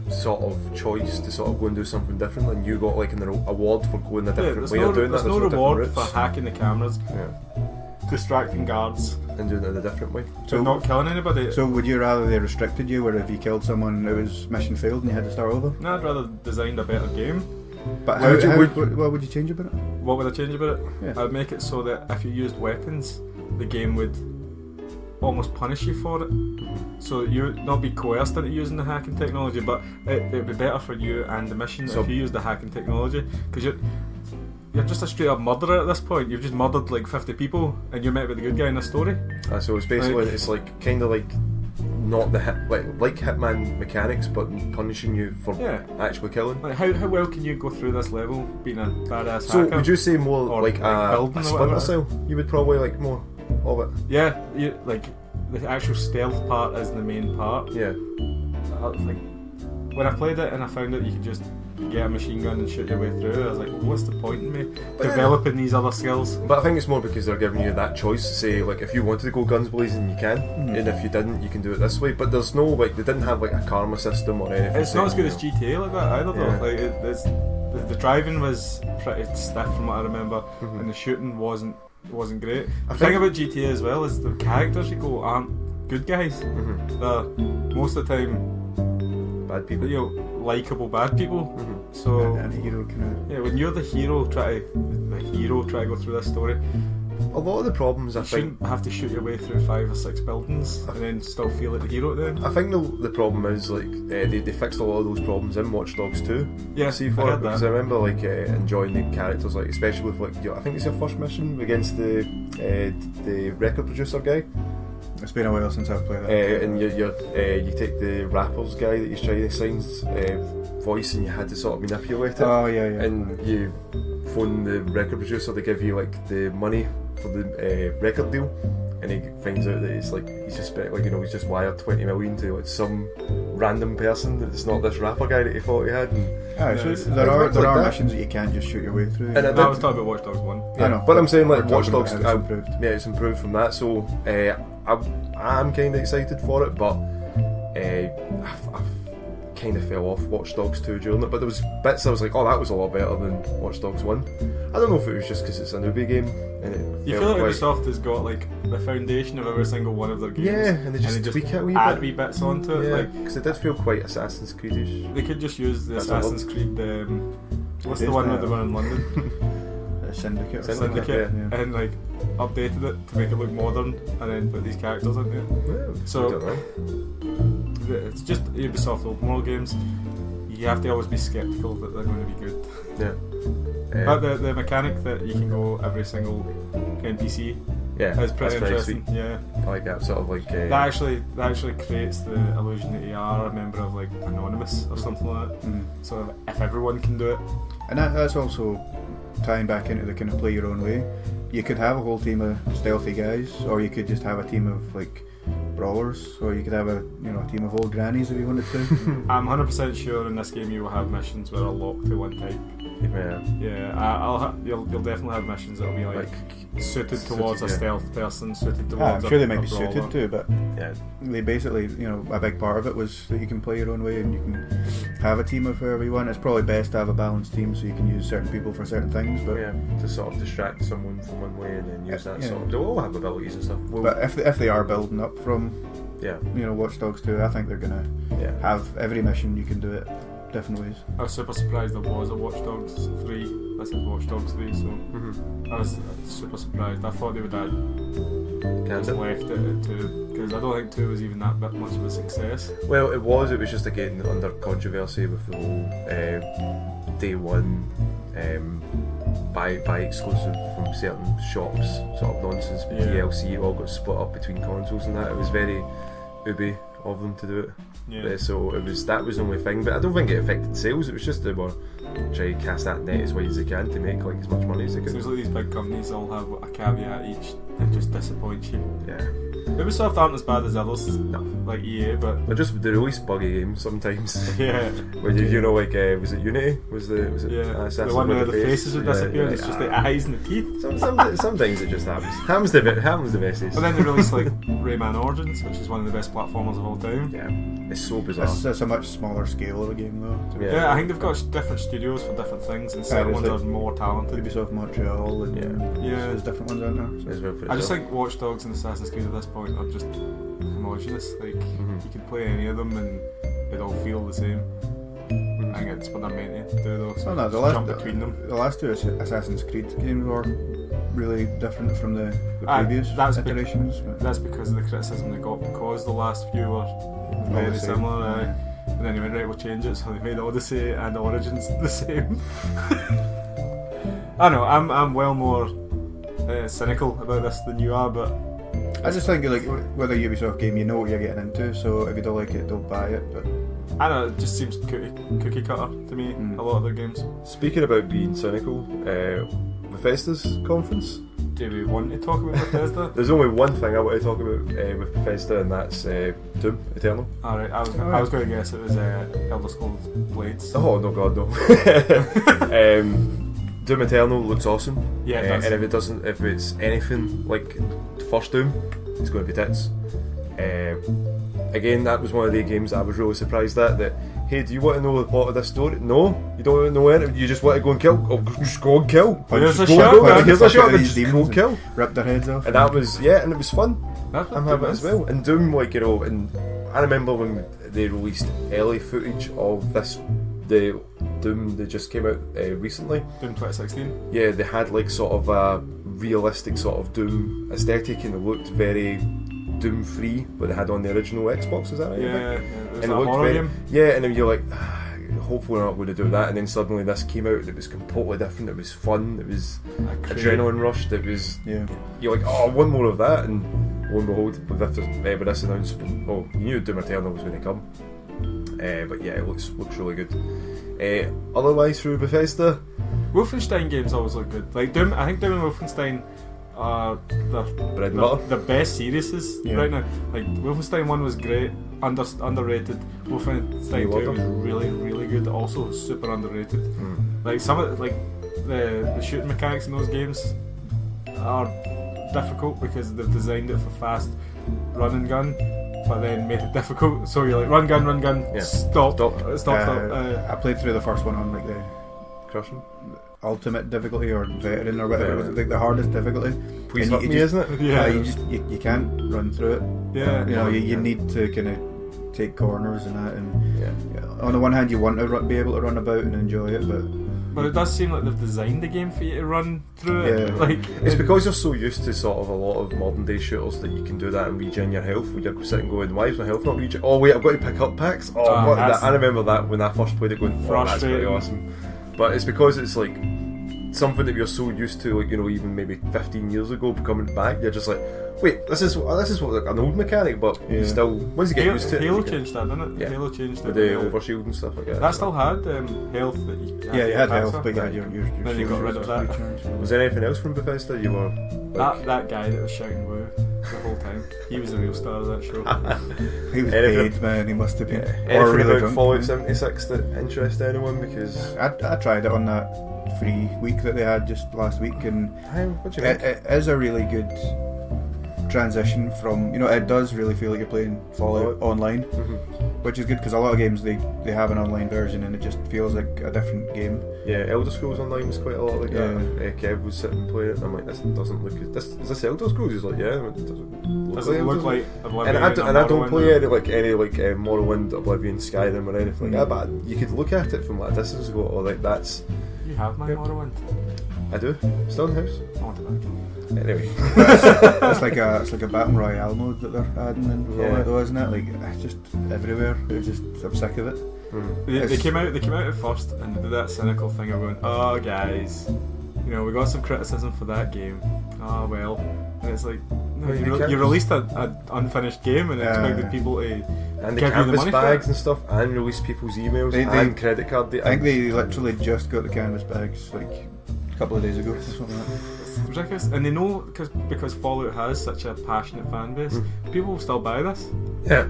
sort of choice to sort of go and do something different, and you got like an award for going a different there's way no, of doing there's that. no There's reward different for routes. hacking the cameras, Yeah, distracting guards, and doing it a different way. but not killing anybody. So would you rather they restricted you, where if you killed someone, it was mission failed and you had to start over? No, I'd rather designed a better game. But Would you- what would you change about it? What would I change about it? Yeah. I'd make it so that if you used weapons, the game would almost punish you for it. So you'd not be coerced into using the hacking technology, but it'd be better for you and the mission So- if you use the hacking technology, because you're just a straight up murderer at this point. You've just murdered like 50 people, and you're meant to be the good guy in the story. So it's basically Like- it's like kind of like not the like Hitman mechanics, but punishing you for Yeah. actually killing. Like how well can you go through this level being a badass So hacker? would you say more Or like like building a or Splinter whatever? Cell? You would probably like more of it. Yeah, like the actual stealth part is the main part. Yeah. Like when I played it and I found out you could just get a machine gun and shoot your way through, I was like, well, what's the point in me developing these other skills? But I think it's more because they're giving you that choice to say, like, if you wanted to go guns blazing, you can, and if you didn't, you can do it this way. But there's no, like, they didn't have, like, a karma system or anything. It's not as good as GTA like that either, though. Yeah. Like the driving was pretty stiff from what I remember, and the shooting wasn't great. The thing about GTA as well is the characters you go aren't good guys. They're most of the time Bad people. likeable bad people. So And a hero kind of. yeah, when you're the hero, try to go through this story. A lot of the problems, I You think, shouldn't have to shoot your way through 5 or 6 buildings and then still feel like the hero at the end. I think the problem is, like, they fixed a lot of those problems in Watch Dogs 2. Yeah, See I for heard it, because that. I remember, like, enjoying the characters, like, especially with, like, I think it's your first mission against the record producer guy. It's been a while since I've played that. And you take the rapper's guy that he's trying to sign's voice, and you had to sort of manipulate it. Oh yeah. And you phone the record producer to give you like the money for the record deal, and he finds out that it's like he's just he's just wired 20 million to like some random person that's not this rapper guy that he thought he had. And, So Yeah, there are like that. missions that you can't just shoot your way through. And I was talking about Watch Dogs 1. I know, but I'm saying like we're Watch talking Dogs, about how it's improved. yeah, it's improved from that. So I'm kind of excited for it, but I kind of fell off Watch Dogs 2 during it. But there was bits I was like, oh, that was a lot better than Watch Dogs 1. I don't know if it was just because it's a newbie game and it You felt feel like quite- Ubisoft has got like the foundation of every single one of their games. Yeah, and they just tweak it a wee add bit. wee bits onto it. Yeah, Like because it did feel quite Assassin's Creed-ish. they could just use the That's a Assassin's Creed. What's It the is one now. with the one in London? Syndicate. or Syndicate, something. And like updated it to make it look modern, and then put these characters in it. Yeah, So- I don't know. It's just Ubisoft open world games. You have to always be skeptical that they're going to be good. Yeah. But the mechanic that you can go every single NPC Yeah, It's pretty that's very interesting. sweet. Yeah. I like that sort of like. That actually creates the illusion that you are a member of like Anonymous or something like that. So if everyone can do it, And that's also tying back into the kind of play your own way. You could have a whole team of stealthy guys, or you could just have a team of like brawlers, or you could have a team of old grannies if you wanted to. I'm 100% sure in this game you will have missions that are locked to one type. Yeah. Yeah, you'll definitely have missions that'll be like suited towards a stealth person, suited towards I'm sure they a might be brawler. suited to, but Yeah. they basically, a big part of it was that you can play your own way and you can have a team of whoever you want. It's probably best to have a balanced team so you can use certain people for certain things. But To sort of distract someone from one way and then use that Yeah. sort of. They'll all have abilities and stuff. Well, but if they are building up from yeah. Watch Dogs 2, I think they're gonna Yeah. have every mission you can do it different ways. I was super surprised there was a Watch Dogs 3. This is Watch Dogs 3, so I was super surprised. I thought they would have just left it at 2, because I don't think 2 was even that bit much of a success. Well, it was just again under controversy with the whole day one buy exclusive from certain shops sort of nonsense. But DLC all got split up between consoles and that. It was very Ubi of them to do it. Yeah. So that was the only thing, but I don't think it affected sales. It was just they were trying to cast that net as wide as they can to make like as much money as they could. Seems like these big companies all have a caveat each that just disappoints you. Yeah. Ubisoft aren't as bad as others, No. like EA, but They release buggy games sometimes. yeah. When like was it Unity? Was it The one where the faces would disappear and it's just the eyes and the teeth. Sometimes it just happens. Happens the bestest. But then they released like Rayman Origins, which is one of the best platformers of all time. Yeah, it's so bizarre. It's a much smaller scale of a game though. Yeah, I think they've got different studios for different things, and certain there's ones like are more talented. Ubisoft Montreal and there's different ones, aren't there? As well for I just itself. think Watch Dogs and Assassin's Creed at this point are just homogenous. Like you could play any of them and they'd all feel the same. I think it's what they're meant to do though. So Oh, no, just jump between them. The last two Assassin's Creed games were really different from the previous that's iterations. But That's because of the criticism they got, because the last few were very the same, similar. yeah. And then they went, right, we'll change it, so they made Odyssey and Origins the same. I know, I'm well more cynical about this than you are, but I just think like with a Ubisoft game, you know what you're getting into. So if you don't like it, don't buy it. But I don't know, it just seems cookie cutter to me, a lot of their games. Speaking about being cynical, Bethesda's conference. Do we want to talk about Bethesda? There's only one thing I want to talk about with Bethesda, and that's Doom Eternal. Alright, I was going to guess it was Elder Scrolls Blades. Oh no, God no. Doom Eternal looks awesome. Yeah, it does. And if it's anything like the first Doom, it's going to be tits. Again, that was one of the games that I was really surprised at. That, hey, do you want to know the plot of this story? No, you don't want to know anything. You just want to go and kill. Oh, just go and kill. Here's a Just go and shotgun. go. Here's a shotgun. These Just go demons and kill. rip their heads off. And that was and it was fun. That's what I'm having it as well. And Doom, and I remember when they released early footage of the Doom that just came out recently. Doom 2016. Yeah, they had like sort of a realistic sort of Doom aesthetic, and it looked very Doom free, but they had on the original Xbox. Is that right? Yeah, it was And that it looked horror very, game. yeah, and then you're like, hopefully we're not going to do that. And then suddenly this came out. It was completely different. It was fun. It was adrenaline rushed. It was you're like, oh, one more of that, and lo and behold, with this announcement, you knew Doom Eternal was going to come. But yeah, it looks really good. Otherwise, through Bethesda, Wolfenstein games always look good. Like Doom, I think Doom and Wolfenstein are bread and butter. the best series right now. Like Wolfenstein 1 was great, underrated. Wolfenstein 2 was really, really good, also super underrated. Like some of the shooting mechanics in those games are difficult because they've designed it for fast run and gun, but then made it difficult. So you're like run gun, stop. I played through the first one on like the Crushing. ultimate difficulty or veteran or whatever. It was like the hardest difficulty. Please And help you me, just- isn't it? Yeah, you can't run through it. yeah. You need to kind of take corners and that. And Yeah. on the one hand, you want to be able to run about and enjoy it, But it does seem like they've designed the game for you to run through it. Yeah. Like It's because you're so used to sort of a lot of modern day shooters that you can do that and regen your health. When you're sitting going, why is my health not regen? Oh wait, I've got to pick up packs. Oh, I remember that when I first played it, going, oh, that's pretty Frustrating. awesome. But it's because it's like something that you're so used to, like, you know, even maybe 15 years ago, coming back, you're just like, wait, this is what like an old mechanic, but you still, once you get used to it. Halo changed that, didn't it? Yeah. Halo changed it. With the overshield and stuff like that. That still had health that you You had health, for. but you had your Then you got rid of that. Was there anything else from Bethesda you were like, That guy that was shouting woo the whole time, he was the real star of that show. He was Anything- paid, man. He must have been. anything Or really about drunk. Fallout 76 that interests anyone? Because I tried it on that free week that they had just last week, and what do you mean? it is a really good transition from, you know, it does really feel like you're playing Fallout online, which is good because a lot of games they have an online version and it just feels like a different game. Yeah, Elder Scrolls Online was quite a lot like that. Kev was sitting playing it, and I'm like, this doesn't look. Is this Elder Scrolls? He's like, yeah. It Doesn't look like Oblivion. And I don't play Morrowind. any Morrowind, Oblivion, Skyrim, or anything like that. But you could look at it from like a distance and go, oh, like that's. You have my Morrowind. I do. Still in the house. I want it back. Anyway, It's like a battle royale mode that they're adding in Fallout, though, isn't it? Like, it's just everywhere. I'm sick of it. They came out at first and they did that cynical thing of going, oh guys, you know, we got some criticism for that game. Oh well. And it's like, no, you released an unfinished game and expected people to and the give you the canvas money bags for it. and stuff, and release people's emails and credit card data. I think they literally just got the canvas bags like a couple of days ago or something like that. It's ridiculous, and they know because Fallout has such a passionate fan base, people will still buy this. Yeah.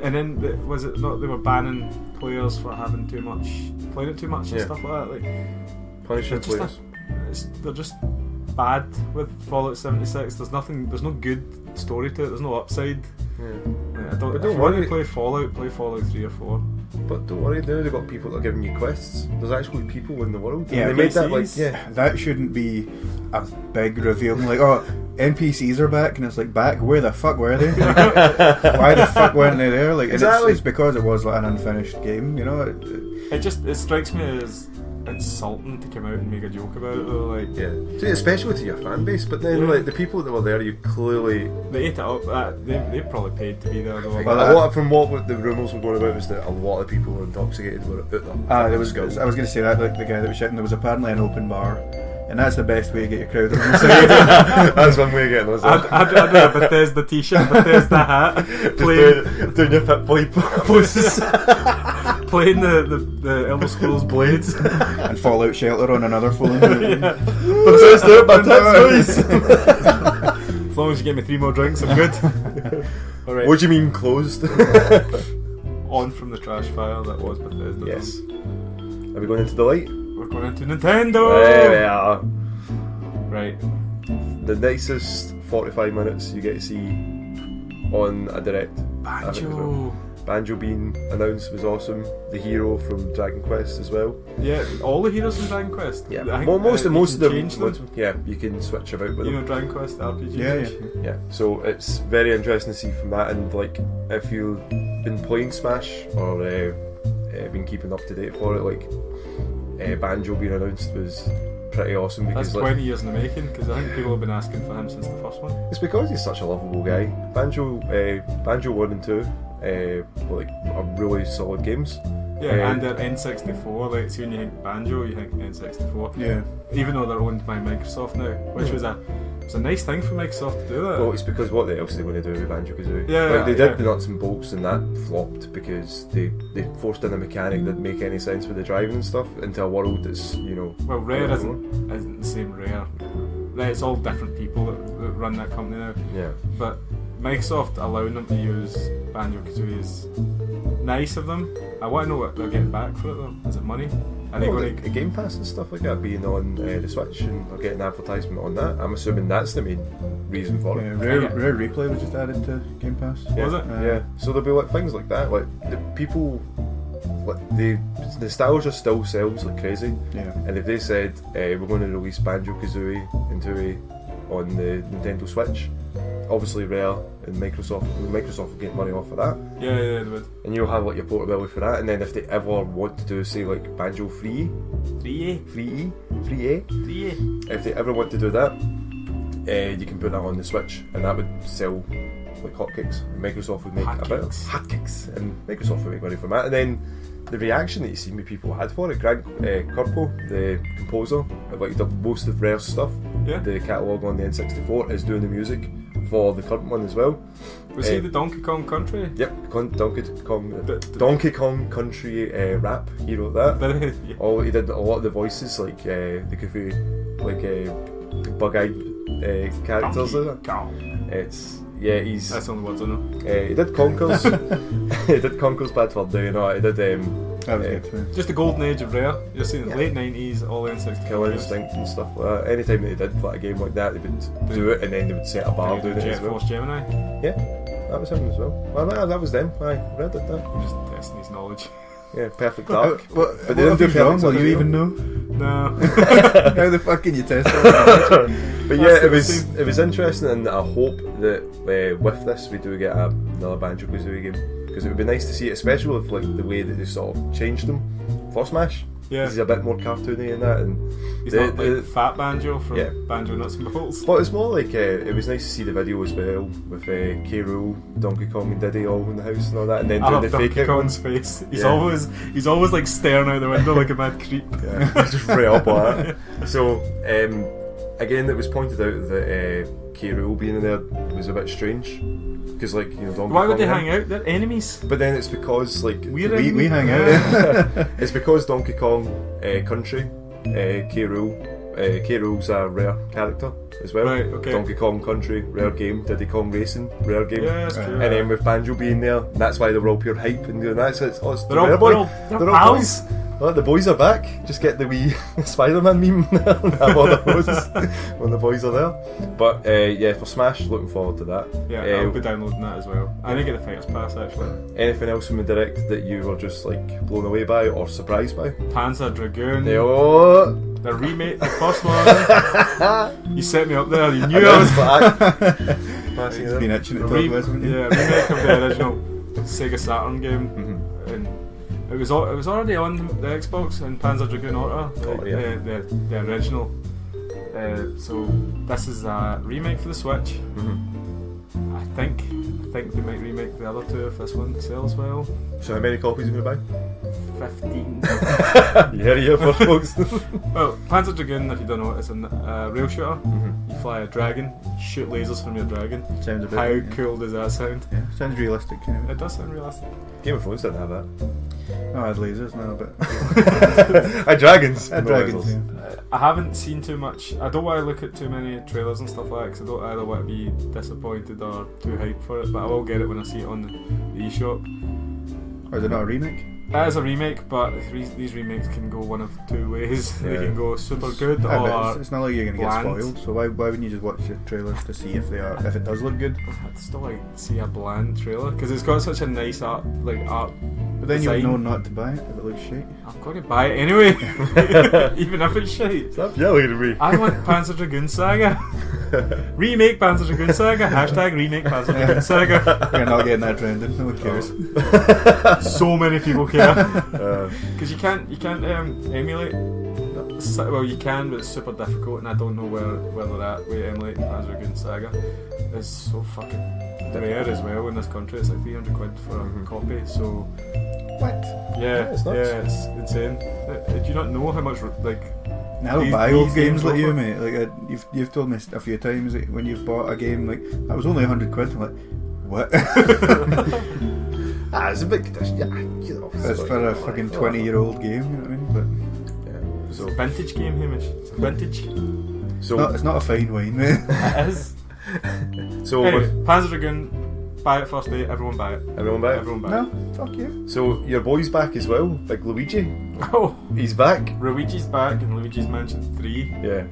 And then was it not they were banning players for having playing it too much and stuff like that? Like Punishing players. they're just bad with Fallout 76. There's no good story to it. There's no upside. Yeah. If don't you want worry. to play Fallout 3 or 4. But don't worry, now they've got people that are giving you quests. There's actually people in the world. Yeah, And they made that NPCs. That shouldn't be a big reveal. Like, oh, NPCs are back, and it's like, back? Where the fuck were they? Why the fuck weren't they there? Like, and Exactly. it's because it was like an unfinished game, you know. It strikes me as insulting to come out and make a joke about it though. Like, especially to your fan base. But then, like the people that were there, you clearly. they ate it up. They probably paid to be there though. Well, a lot from what the rumours were going about was that a lot of people were intoxicated were out there. I was going to say that, like the guy that was shouting, there was apparently an open bar, and that's the best way to get your crowd on the side. That's one way of getting us. I'd do a Bethesda t-shirt, Bethesda hat, doing your Pip Boy poses. playing the Elder Scrolls Blades. And Fallout Shelter on another phone. Bethesda, my tits, As long as you get me 3 more drinks, I'm good. Alright. What do you mean closed? On from the trash fire that was Bethesda. Yes. Are we going into the light? We're going into Nintendo! There we are. Right. The nicest 45 minutes you get to see on a direct. Banjo being announced was awesome. The hero from Dragon Quest as well. Yeah, all the heroes in Dragon Quest. Yeah, I think, most you of them. change them. Yeah, you can switch about with You know them. Dragon Quest RPG? Yeah. So it's very interesting to see from that, and like if you've been playing Smash or been keeping up to date for it, like Banjo being announced was pretty awesome because That's 20 years in the making, because I think people have been asking for him since the first one. it's because he's such a lovable guy. Banjo 1 and 2 were really solid games. Yeah, and they're N64. Like, so when you think Banjo, you think N64. Yeah. Even though they're owned by Microsoft now, which was a nice thing for Microsoft to do that. Well, it's because what else are they going to do with Banjo-Kazooie? Yeah, they did the nuts and bolts, and that flopped because they forced in a mechanic that didn't make any sense with the driving and stuff into a world that's Well, Rare isn't the same Rare. It's all different people that run that company now. Yeah. But Microsoft allowing them to use Banjo-Kazooie is nice of them. I want to know what they're getting back for it though. Is it money? Are they going the Game Pass and stuff like that being on the Switch and they're getting advertisement on that. I'm assuming that's the main reason for it. Rare Replay was just added to Game Pass. Was it? Yeah. So there'll be like things like that. Like the people, like the nostalgia still sells like crazy. Yeah. And if they said we're going to release Banjo-Kazooie and Tooie on the Nintendo Switch, obviously Rare and Microsoft will get money off of that. Yeah, they would. And you'll have like your portability for that. And then if they ever want to do say like Banjo 3E, 3A, if they ever want to do that, you can put that on the Switch, and that would sell like hotcakes. Microsoft would make a bit of hotcakes, and Microsoft would make money from that. And then the reaction that you see me people had for it. Greg Kirkpo, the composer, like he did most of Rare's stuff, the catalogue on the N64, is doing the music for the current one as well. Was he the Donkey Kong Country? Yep, Donkey Kong Country rap. He wrote that. Yeah. He did a lot of the voices, like the goofy, like bug-eyed characters. He's. That's the only words I know. He did Conker's. He did Conker's Bad Fur Day. He did. That was good too. Just the golden age of Rare. You're seeing the late 90s, all the N64. Killer Instinct and stuff like that. Anytime they did like a game like that, they would do it and then they would set a bar doing it as well. Jet Force Gemini. Yeah, that was him as well. Well, that was them. I read it. That. Just testing his knowledge. Yeah, Perfect Dark. But they didn't do Perfect. Will you even know? No. How the fuck can you test that? But yeah, it was interesting, and I hope that with this we do get another Banjo-Kazooie game, because it would be nice to see it, especially with like the way that they sort of changed them for Smash. Yeah, he's a bit more cartoony in that, and he's not like Fat Banjo from Banjo Nuts and Bolts. But it's more like it was nice to see the video as well with K. Rool, Donkey Kong, and Diddy all in the house and all that, and then doing the fake Donkey Kong's face. He's always like staring out the window like a mad creep. Yeah, just right up on it. So again, it was pointed out that K. Rool being in there was a bit strange. Because Donkey Kong. Why would they hang out? They're enemies. But then it's because we hang out. It's because Donkey Kong Country, K. Rool's a Rare character as well. Right, okay. Donkey Kong Country, Rare game. Diddy Kong Racing, Rare game. Yeah, that's true. And then with Banjo being there, that's why they were all pure hype and doing that. So it's they're all pals. Well, the boys are back. Just get the wee Spider-Man meme have all the poses when the boys are there. But for Smash, looking forward to that. Yeah, I'll be downloading that as well. I didn't get the Fighters Pass actually. Anything else from the Direct that you were just like blown away by or surprised by? Panzer Dragoon. The remake, the first one. You set me up there. You knew I was back. He's been itching to talk about it, haven't you? Yeah, remake of the original Sega Saturn game, and it was already on the Xbox and Panzer Dragoon Orta, the original. So this is a remake for the Switch. I think they might remake the other two if this one sells well. So how many copies are you going to buy? 15. Yeah, first folks. Well, Panzer Dragoon, if you don't know, it's a rail shooter. You fly a dragon, shoot lasers from your dragon. Sounds a bit. How cool does that sound? Yeah, sounds realistic. It does sound realistic. Game of Thrones didn't have that. No, I had lasers now, but I had dragons. Dragons. Yeah. I haven't seen too much. I don't want to look at too many trailers and stuff like that because I don't either want to be disappointed or too hyped for it. But I will get it when I see it on the eShop. Or is it not a remake? It is a remake, but these remakes can go one of two ways. They can go super good or it's not like you're going to get bland. spoiled. So why wouldn't you just watch the trailers to see if it does look good? I'd still like to see a bland trailer because it's got such a nice art. But then design. you'll know not to buy it if it looks shit. I've got to buy it anyway, even if it's shite. Stop yelling at me. I want Panzer Dragoon Saga. Remake Panzer Dragoon Saga. # remake Panzer Dragoon Saga. We're not getting that trending. No one cares. So many people care because you can't emulate. Well, you can, but it's super difficult, and I don't know where they're at with emulating Panzer Dragoon Saga. It's so fucking rare as well in this country. It's like 300 quid for a copy. So what? Yeah, it's nuts. Yeah, it's insane. Do you not know how much like? I don't buy old games like you, mate. Like you've told me a few times that when you've bought a game like that was only 100 quid. I'm like, what? It's a big it's for a fucking 20-year-old game. You know what I mean? But it's a vintage game, Hamish. It's vintage. So it's not a fine wine, mate. It is. So anyway, Panzer Dragoon, buy it first day. Everyone buy it. Everyone buy it. Everyone buy it. No, fuck you. So your boy's back as well, Big Luigi. Oh, he's back. Luigi's back in Luigi's Mansion 3. Yeah.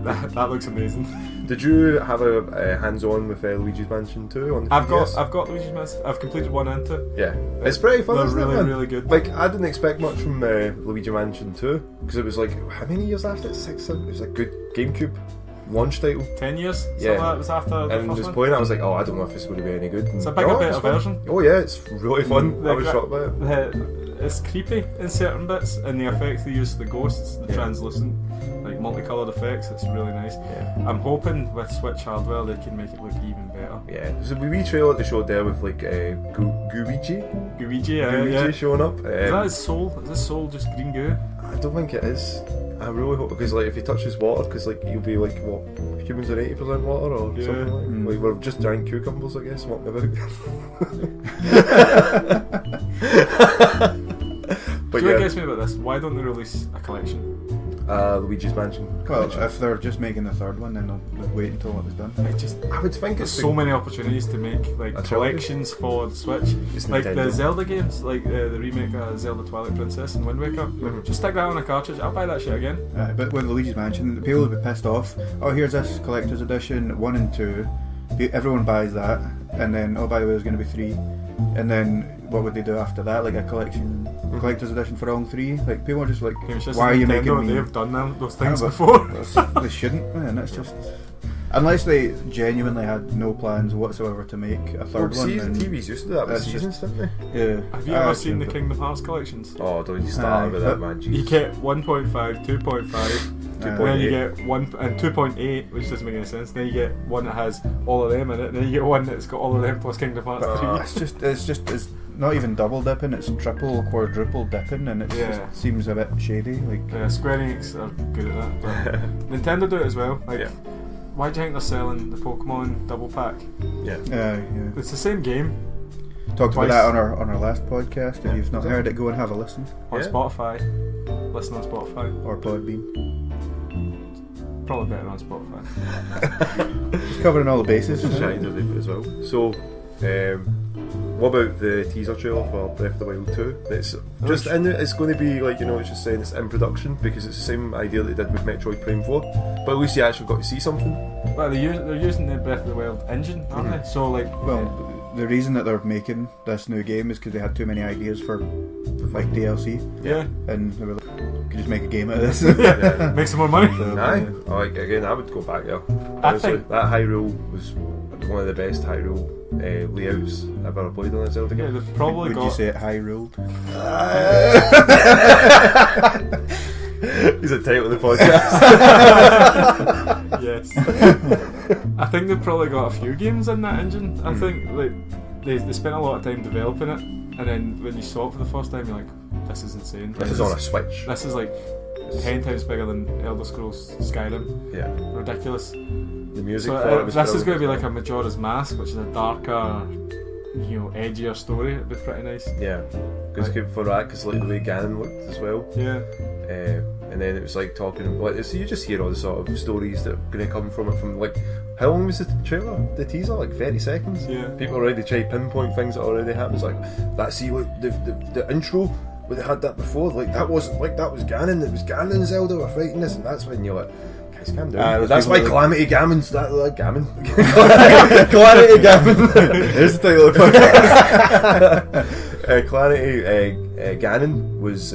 That looks amazing. Did you have a hands-on with Luigi's Mansion 2 on the 3DS? I've got Luigi's Mansion. I've completed 1 and 2. Yeah, it's pretty fun. They're really good. Like I didn't expect much from Luigi Mansion 2 because it was like how many years after it? 6, 7. It was a good GameCube launch title. 10 years. Yeah, so that was after the and first this one. point I was like, oh, I don't know if it's going to be any good. It's a bigger, better version. Oh yeah, it's really fun. I was shocked by it. it's creepy in certain bits, and the effects they use, the ghosts, the translucent, like multicoloured effects, it's really nice. Yeah. I'm hoping with Switch hardware they can make it look even better. Yeah, there's a wee trailer they showed there with like Guigi showing up. Is that his soul? Is his soul just green goo? I don't think it is. I really hope, because like if he touches water, because like you'll be like, what, humans are 80% water or something like we're just giant cucumbers, I guess, walking about. But Do you know what gets me about this? Why don't they release a collection? Luigi's Mansion. Well, if they're just making the third one, then they'll wait until it was done. I would think There's so many opportunities to make like collections for the Switch. It's like Nintendo. the Zelda games, like the remake of Zelda Twilight Princess and Wind Waker. Just stick that on a cartridge. I'll buy that shit again. But with Luigi's Mansion, the people will be pissed off. Oh, here's this collector's edition 1 and 2. Everyone buys that, and then by the way, there's going to be 3. And then what would they do after that? Like a collector's edition for all 3? Like people are just like, why are you making me? They've done those things before. They shouldn't, man. That's just unless they genuinely had no plans whatsoever to make a third one. TV's used to that with seasons, didn't they? Yeah. Have you ever seen the Kingdom Hearts collections? Oh, don't you start with that, man. You get 1.5, 2.5. And then you get 1 and 2.8, which doesn't make any sense. Then you get one that has all of them in it. And then you get one that's got all of them plus Kingdom Hearts 3. It's not even double dipping. It's triple, quadruple dipping, and it just seems a bit shady. Like Square Enix are good at that, but Nintendo do it as well. Like, why do you think they're selling the Pokemon double pack? Yeah. It's the same game. Talked about that on our last podcast. If you've not heard it, go and have a listen on Spotify. Listen on Spotify or Podbean. Probably better on Spotify. Just covering all the bases. As well. So, what about the teaser trailer for Breath of the Wild 2? It's just it's going to be like, it's just saying it's in production because it's the same idea they did with Metroid Prime 4. But at least you actually got to see something. Well, they're using the Breath of the Wild engine, aren't they? So the reason that they're making this new game is because they had too many ideas for like DLC. Yeah. And they were like, could just make a game out of this. Make some more money. So, I would go back there. Honestly, that Hyrule was one of the best Hyrule layouts I've ever played on a Zelda game. They've probably would you say it Hyrule? Is it title of the podcast? Yes. I think they've probably got a few games in that engine. I think like they spent a lot of time developing it, and then when you saw it for the first time, you're like, this is insane. This is on a Switch. This is like 10 times bigger than Elder Scrolls Skyrim. Yeah. Ridiculous. The music for it was this is going to be like a Majora's Mask, which is a darker, edgier story. It'd be pretty nice. Yeah. Because for that, because like the way Ganon looked as well. Yeah. And then it was like talking about, so you just hear all the sort of stories that are going to come from it from like, how long was the trailer, the teaser? Like 30 seconds? Yeah. People already try to pinpoint things that already happened. It's like, the intro, where they had that before, like that wasn't like that was Ganon, it was Ganon and Zelda were fighting this, and that's when you're like, guys, calm down. That's why Calamity Gammon's Gammon. Calamity Gammon. Here's the title of the podcast. Calamity Ganon was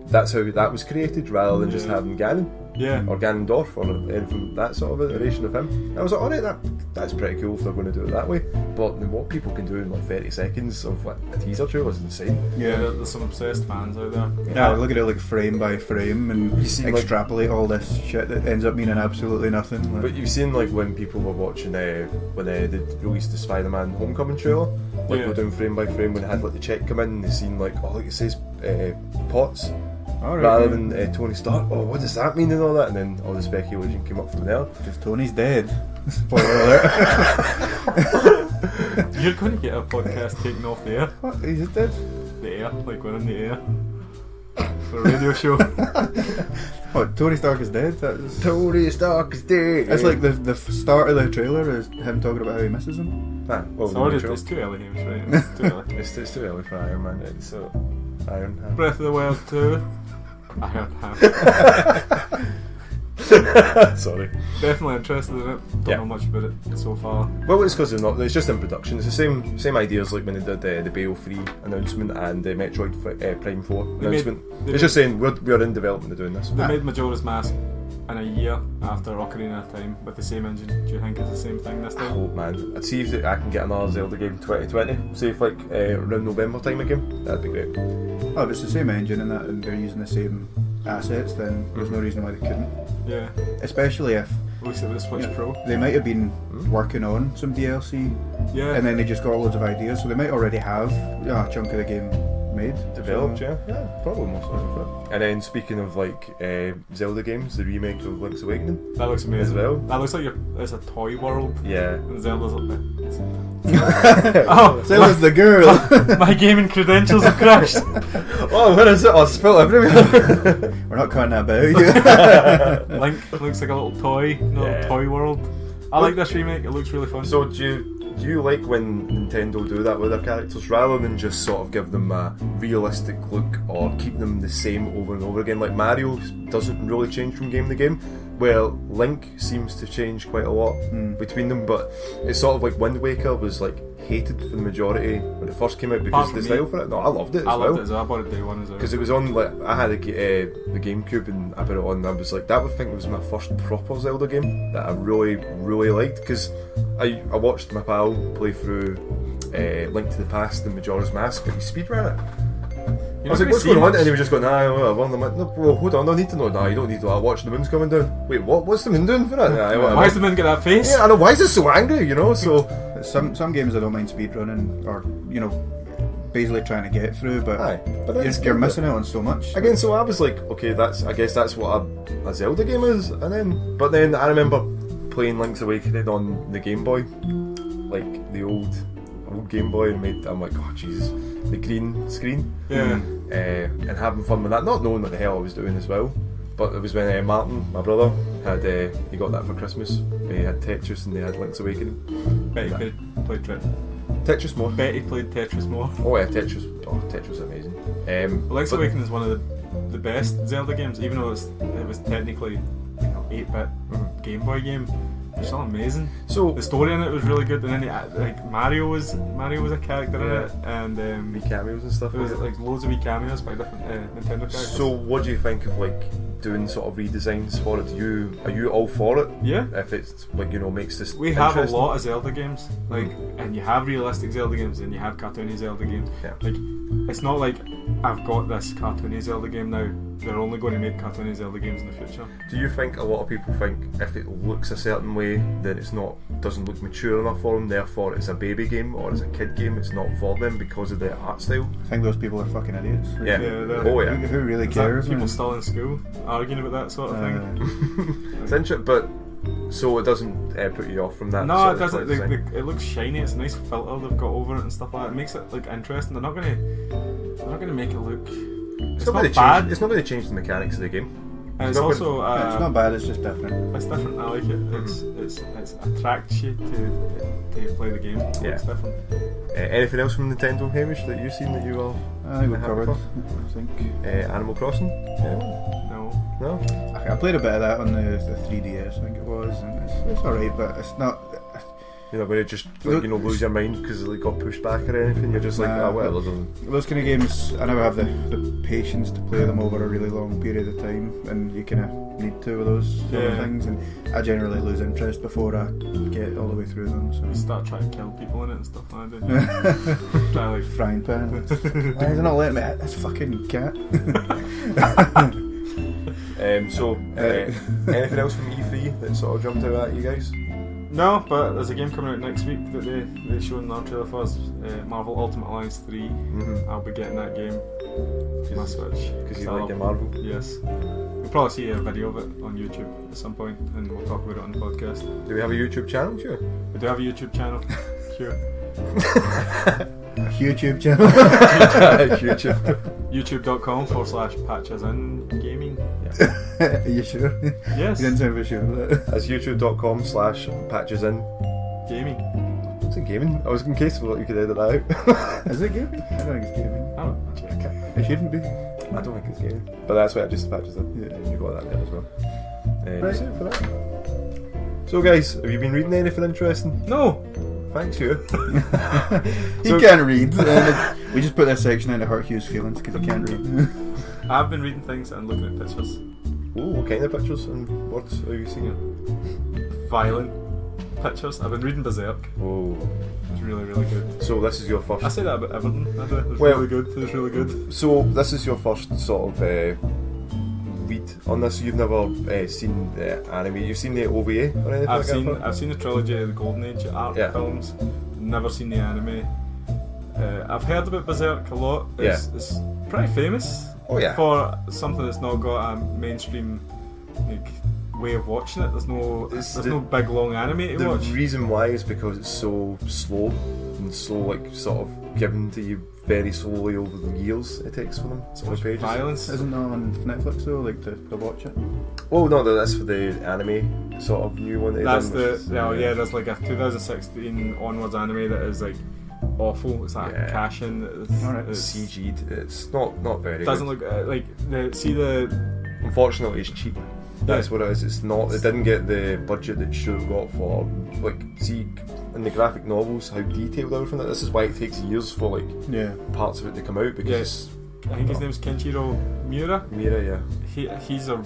that's how that was created, rather than just having Ganon. Yeah. Or Ganondorf, or anything, that sort of iteration of him. And I was like, alright, that's pretty cool if they're going to do it that way. But what people can do in like 30 seconds of like a teaser trailer is insane. Yeah, there's some obsessed fans out there. Yeah, look at it like frame by frame and extrapolate all this shit that ends up meaning absolutely nothing. Like. But you've seen like when people were watching when they released the Spider-Man Homecoming trailer, like go down frame by frame when they had like the check come in, and they seen like, oh, like it says Potts. Rather than Tony Stark, what does that mean and all that, and then all the speculation came up from there. Because Tony's dead. Spoiler alert. You're going to get a podcast taken off the air. What? He's dead? The air, like we're in the air. For a radio show. What, Tony Stark is dead? Tony Stark is dead. It's like the start of the trailer is him talking about how he misses him. It's too early, Hamish, right? It's too early. It's too early for Iron Man, right? So, Iron Man. Breath of the Wild 2. Iron Man. Sorry. Definitely interested in it. Don't know much about it so far. Well, it's because it's just in production. It's the same ideas like when they did the Bale 3 announcement and the Metroid Prime 4 announcement. It's just saying we're in development of doing this. They made Majora's Mask in a year after Ocarina of Time with the same engine, do you think it's the same thing this I time? hope, man. I'd see if I can get another Zelda game 2020. Say if like around November time again. That'd be great. Oh, if it's the same engine and that, and they're using the same assets, then there's no reason why they couldn't. Yeah. Especially if At least it was Switch Pro. they might have been working on some DLC, Yeah. and then they just got loads of ideas, so they might already have a chunk of the game made, Developed, so, yeah, probably most of it. And then speaking of like Zelda games, the remake of Link's Awakening That looks amazing. as well. That looks like it's a toy world. Yeah. And Zelda's up there. Oh, Zelda's the girl. my gaming credentials have crashed. Oh, where is it? Oh, spill everywhere. We're not cutting that about you. Link looks like a little toy, Yeah. toy world. I like this remake. It looks really fun. So do you like when Nintendo do that with their characters rather than just sort of give them a realistic look or keep them the same over and over again? Like Mario doesn't really change from game to game. Well, Link seems to change quite a lot between them, but it's sort of like Wind Waker was like hated for the majority when it first came out because of the style for it. No, I loved it as well. I loved it as well. I bought it day one as well. Because it was on, like, I had the GameCube and I put it on and I was like, that would think it was my first proper Zelda game that I really, really liked. Because I watched my pal play through Link to the Past and Majora's Mask and he speedran it. I was like, what's going on? And he was just going, nah, whatever. And I'm like, no, bro, hold on, I need to know. Nah, you don't need to. I watched the moon's coming down. Wait, what? What's the moon doing for that? Nah, why does the moon get that face? Yeah, I know, why is it so angry, you know? So Some games I don't mind speedrunning or, basically trying to get through, but aye, but you're missing out on so much. Again, so I was like, okay, I guess that's what a Zelda game is, but then I remember playing Link's Awakening on the Game Boy, like the old Game Boy, and I'm like, oh Jesus, the green screen, Yeah. and having fun with that, not knowing what the hell I was doing as well. But it was when Martin, my brother, had he got that for Christmas. He had Tetris and they had Link's Awakening. Betty played Tetris more. Betty played Tetris more. Oh yeah, Tetris. Oh, Tetris is amazing. Link's but- Awakening is one of the best Zelda games, even though it was technically 8-bit Game Boy game. It's still amazing. So The story in it was really good, and then like Mario was a character in it, and wee cameos and stuff. there was like that. like loads of wee cameos by different Nintendo characters. So what do you think of like doing sort of redesigns for it? Are you all for it? yeah. If it's like makes this We have a interesting? lot of Zelda games, like, and you have realistic Zelda games, and you have cartoony Zelda games. Yeah. Like, it's not like I've got this cartoony Zelda game now. They're only going to make cartoony Zelda games in the future. Do you think a lot of people think if it looks a certain way, then doesn't look mature enough for them? Therefore, it's a baby game or it's a kid game. It's not for them because of the art style. I think those people are fucking idiots. Yeah. they're- Oh yeah. Who really Is that cares? people man? still in school arguing about that sort of thing? It's interesting, but so it doesn't put you off from that. No, sort it of doesn't. design? It looks shiny. It's a nice filter they've got over it and stuff like that. It makes it look interesting. They're not gonna make it look. It's not gonna bad. change. It's not going to change the mechanics of the game. And it's not also it's not bad. It's just different. It's different. I like it. It's attracts you to play the game. Yeah. It's different. Anything else from Nintendo, Hamish, that you've seen that you all I think we've have covered. fun? I think. Animal Crossing? Yeah. No. No. I played a bit of that on the 3DS, I think it was, and it's alright, but it's not. You're not going to just lose your mind because it got pushed back or anything. You're just like, Nah. oh well. Those kind of games, I never have the patience to play them over a really long period of time, and you kind of need to with those sort of Yeah. things, and I generally lose interest before I get all the way through them. You So. start trying to kill people in it and stuff like that. Try like. Frying pan. Why is it not letting me hit this fucking cat? Anything else from E3 that sort of jumped out at you guys? No, but there's a game coming out next week that they showed in our trailer for us. Marvel Ultimate Alliance 3. Mm-hmm. I'll be getting that game for my Switch. Because you So like your Marvel. Yes. You'll probably see a video of it on YouTube at some point, and we'll talk about it on the podcast. Do we have a YouTube channel? Sure. We do have a YouTube channel. Sure. A YouTube channel. YouTube. YouTube.com/patchesingaming. Are you sure? Yes. You didn't sound very sure of that. That's youtube.com/patchesin. Gaming. Is it gaming? I was in case you could edit that out. Is it gaming? I don't think it's gaming. I don't know. Check it. It shouldn't be. I don't think it's gaming. But that's why I just patches in. Yeah. You got that there as well. Right. That's it for that. So guys, have you been reading anything interesting? No. Thanks, Hugh. He So- can't read. We just put this section in to hurt Hugh's feelings because he can't read. I've been reading things and looking at pictures. Ooh, what kind of pictures and words are you seeing? Violent pictures. I've been reading Berserk. Oh, It's really, really good. so this is your first. I say that about everything. I do. It's Well- really good. It's really good. So this is your first sort of read on this. You've never seen the anime. You've seen the OVA or anything I've like seen that? the trilogy of the Golden Age art Yeah. films. Never seen the anime. I've heard about Berserk a lot. It's pretty famous. Oh yeah. For something that's not got a mainstream like way of watching it. There's no big long anime to The watch. reason why is because it's so slow and so like sort of given to you very slowly over the years it takes for them. So much pages. violence. Isn't that on Netflix though? Like to watch it? Oh no, that's for the anime sort of new one. That they've That's done, which is, there's like a 2016 onwards anime that is like awful. It's like Yeah. a cash-in. Alright. It's CG'd. It's not very. Doesn't good. look like the Unfortunately, it's cheap. That's what it is. It's not. It didn't get the budget that it should have got for like. See, in the graphic novels, how detailed everything is. This is why it takes years for like Yeah. parts of it to come out because I think his name's Kenshiro Miura. Mira, yeah. He's a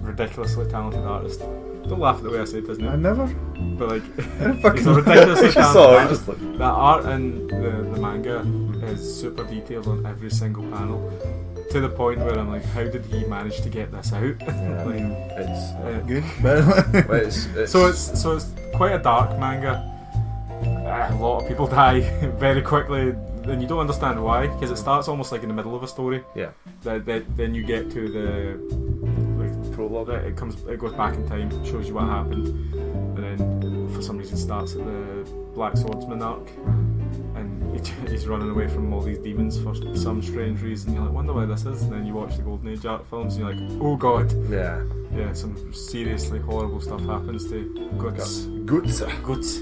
ridiculously talented artist. Don't laugh at the way I said his I name, never. but like fucking he's a ridiculously Just talented saw it, artist. just like The art in the manga is super detailed on every single panel, to the point where I'm like, how did he manage to get this out? yeah. Like, It's Good. but it's so it's quite a dark manga. A lot of people die very quickly, and you don't understand why, because it starts almost like in the middle of a story. yeah. Then you get to the Prologue. it goes back in time, shows you what happened, and then for some reason starts at the Black Swordsman arc, and he's running away from all these demons for some strange reason. You're like, wonder why this is. And then you watch the Golden Age art films, and you're like, oh god, Yeah. yeah, some seriously horrible stuff happens to Guts. Good. Guts.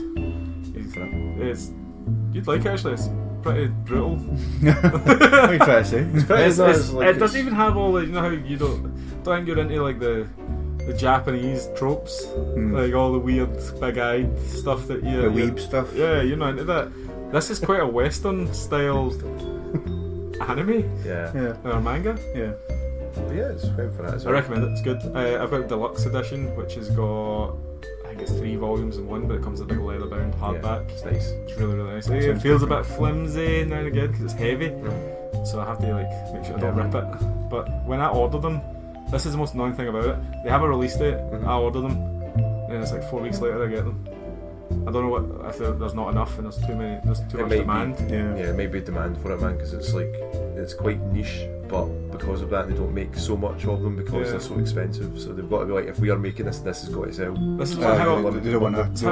You'd like it actually. It's pretty brutal. What are you trying to say? It doesn't even have all the, you know how you don't think you're into like the Japanese tropes, like all the weird big-eyed stuff that you The weeb stuff. Yeah, you're not into that. This is quite a Western style anime Yeah. Yeah. or manga. Yeah. Yeah, it's fine for that as I well. recommend it. It's good. I've got the deluxe edition, which has got, I think it's 3 volumes in one, but it comes in a big leather-bound hardback. It's nice. It's really, really nice. It feels a bit flimsy now and again because it's heavy, so I have to like make sure I don't rip it. But when I order them, this is the most annoying thing about it. They have a release date. I order them, and it's like 4 weeks later I get them. I don't know what if there's not enough and there's too much demand. Yeah. Yeah, maybe demand for it, man, because it's like it's quite niche, but because of that they don't make so much of them because they're so expensive. So they've got to be like, if we are making this has got to sell. This is They how don't want to how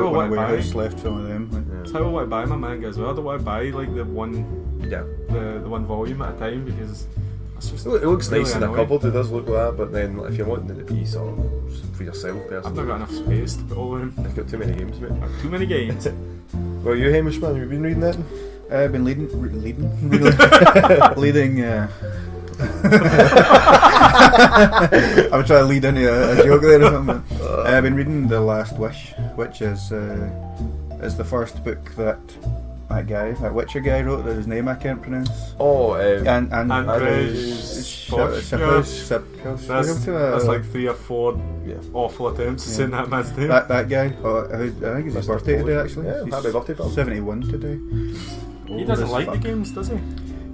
I want to buy. warehouse left some of them. That's how I want to buy my manga as well. I don't want to buy like the one volume at a time because it's just It looks really nice in a annoying. cupboard, it does look like that, but then if you're wanting it to be sort of for yourself I've personally, not got enough space to put all in. I've got too many games, mate. Too many games. Well, you Hamish, man, have you been reading that? I've been leading. I'm trying to lead into a joke there or something. I've been reading The Last Wish, which is the first book that that Witcher guy wrote. His name I can't pronounce. Oh, And That's like 3 or 4 awful attempts at saying that man's name. that guy. I think it's his birthday today. Actually, Yeah, he's happy birthday, pal. 71 today. He doesn't Old as like the fuck. games, does he?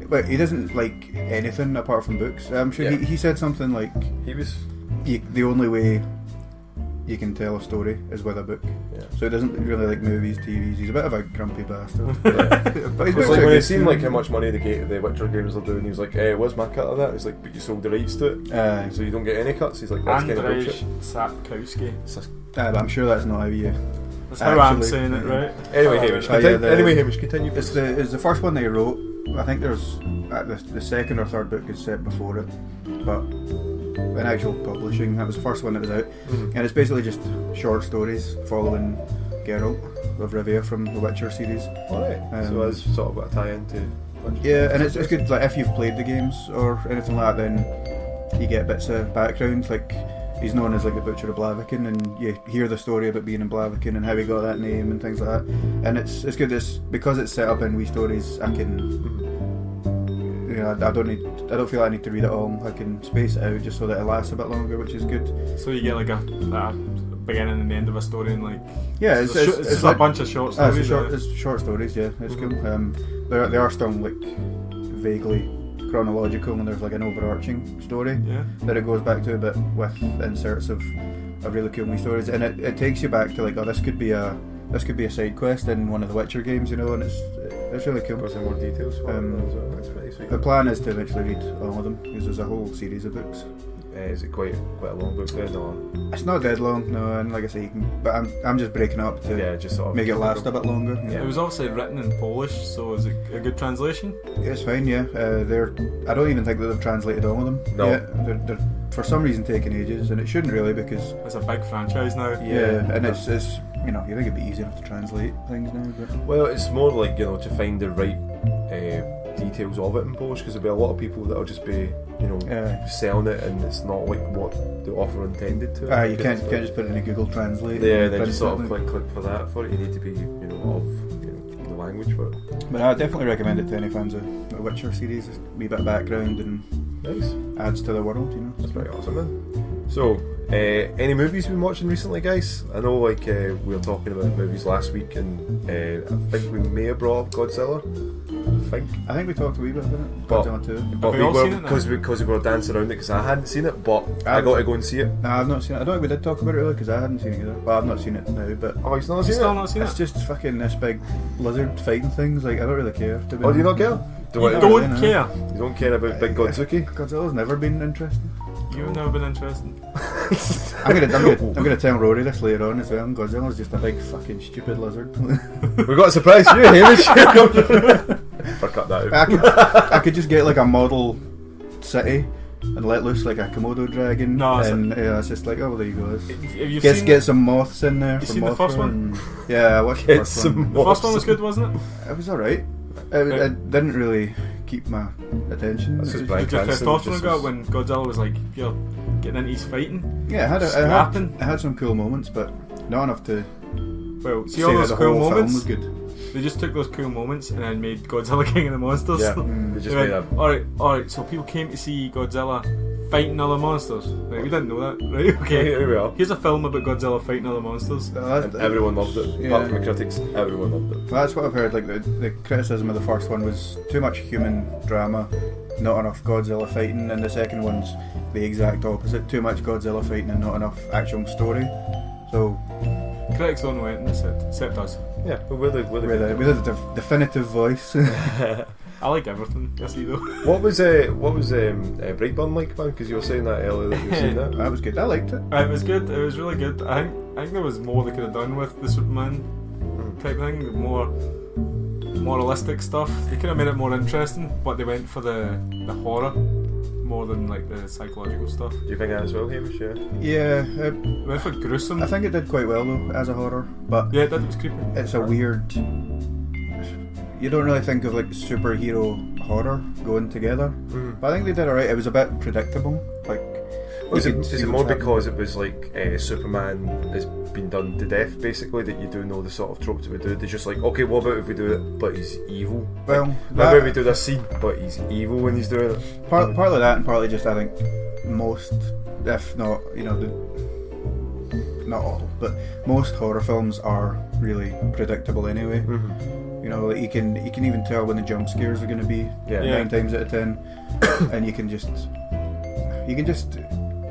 But he doesn't like anything apart from books. I'm sure Yeah. he said something like he was. the only way you can tell a story is with a book. Yeah. So he doesn't really like movies, TVs. He's a bit of a grumpy bastard. But But he's it's been like when good. he seen like how much money the Witcher games are doing, he was like, what's my cut of that? He's like, but you sold the rights to it, so you don't get any cuts. He's like, that's kind of Andrzej bullshit. Sapkowski. But I'm sure that's not how you. That's how I'm Actually, saying it, right? Anyway, Hamish, continue. It's the first one they wrote. I think there's the second or third book is set before it, but in actual publishing, that was the first one that was out, and it's basically just short stories following Geralt of Rivia from the Witcher series. Alright, so that's sort of got a tie into. Yeah, and it's good. Like if you've played the games or anything like that, then you get bits of background. Like he's known as like the Butcher of Blaviken, and you hear the story about being in Blaviken and how he got that name and things like that. And it's good. It's because it's set up in wee stories. I can I don't feel like I need to read it all. I can space it out just so that it lasts a bit longer, which is good. So you get like a beginning and end of a story, and like it's like a bunch of short stories. It's short stories, yeah. It's cool. They are still like vaguely chronological, and there's like an overarching story that it goes back to, but with inserts of really cool new stories, and it takes you back to like, this could be a side quest in one of the Witcher games, you know, and it's really cool. Got some more details for that's pretty sweet. The plan is to eventually read all of them, because there's a whole series of books. Is it quite a long book then, or? It's not dead long, no, and like I say, you can, but I'm just breaking up to just sort of make it last a bit longer. Yeah. It was obviously written in Polish, so is it a good translation? It's fine, yeah. I don't even think that they've translated all of them. No. Yet. They're for some reason taking ages, and it shouldn't really, because it's a big franchise now. Yeah, and it's you know, you think it'd be easy enough to translate things now, but well, it's more like, you know, to find the right details of it in Polish, because there'll be a lot of people that'll just be, you know, selling it, and it's not like what the offer intended to. You can't just put it in a Google Translate. Yeah, then just sort of click for that for it. You need to be, you know, of the language for it. But I definitely recommend it to any fans of the Witcher series. A wee bit of background and nice adds to the world, you know. That's pretty awesome, man. So, any movies you've been watching recently, guys? I know, like, we were talking about movies last week, and I think we may have brought up Godzilla. I think we talked a wee bit about it. But Godzilla 2. But we were, because we were dancing around it, because I hadn't seen it, but I got to go and see it. No, I've not seen it. I don't think we did talk about it really, because I hadn't seen it either. Well, I've not seen it now, but oh, you've not seen it? It's just fucking this big lizard fighting things. Like, I don't really care. To be do you not care? Don't care. You don't care about Big Godzuki? Godzilla's never been interesting. You've never been interested. I'm gonna tell Rory this later on as well. Godzilla's just a big fucking stupid lizard. We've got a surprise for you, Hamish. Cut that out. I could just get like a model city and let loose like a Komodo dragon. No, and it's just like, oh, well, there you go. Get get some moths in there. You seen the first one? Yeah, I watched the first one. The first one was good, wasn't it? It was alright. It didn't really keep my attention. That's just Did your testosterone go when Godzilla was like, you're getting into his fighting? Yeah, it had some cool moments, but not enough to. Well, see all those cool moments. Was good. They just took those cool moments and then made Godzilla King of the Monsters. Yeah, they just made that. Alright, so people came to see Godzilla fighting other monsters. Right, we didn't know that, right? Okay. Here we are. Here's a film about Godzilla fighting other monsters. And everyone loved it. Yeah. Apart from the critics, everyone loved it. Well, that's what I've heard. Like the criticism of the first one was too much human drama, not enough Godzilla fighting, and the second one's the exact opposite: too much Godzilla fighting and not enough actual story. So critics don't know anything except us. Yeah, but we're the definitive voice. I like everything. I see though. What was Brightburn like, man? Because you were saying that earlier that you've seen that. That was good. I liked it. It was good. It was really good. I think there was more they could have done with the Superman type thing. More realistic stuff. They could have made it more interesting, but they went for the horror more than like the psychological stuff. Do you think that as well, Hamish? Yeah. They went for gruesome. I think it did quite well though as a horror, but yeah, it did. It was creepy. It's a weird. You don't really think of like superhero horror going together, but I think they did alright. It was a bit predictable. Like, is it more because it was like Superman has been done to death, basically, that you do know the sort of tropes we do? They're just like, okay, what about if we do it, but he's evil? Well, what about we do this scene, but he's evil when he's doing it? Partly that, and partly just I think most, if not, not all, but most horror films are really predictable anyway. You know, like you can even tell when the jump scares are going to be 9 times out of 10, and you can just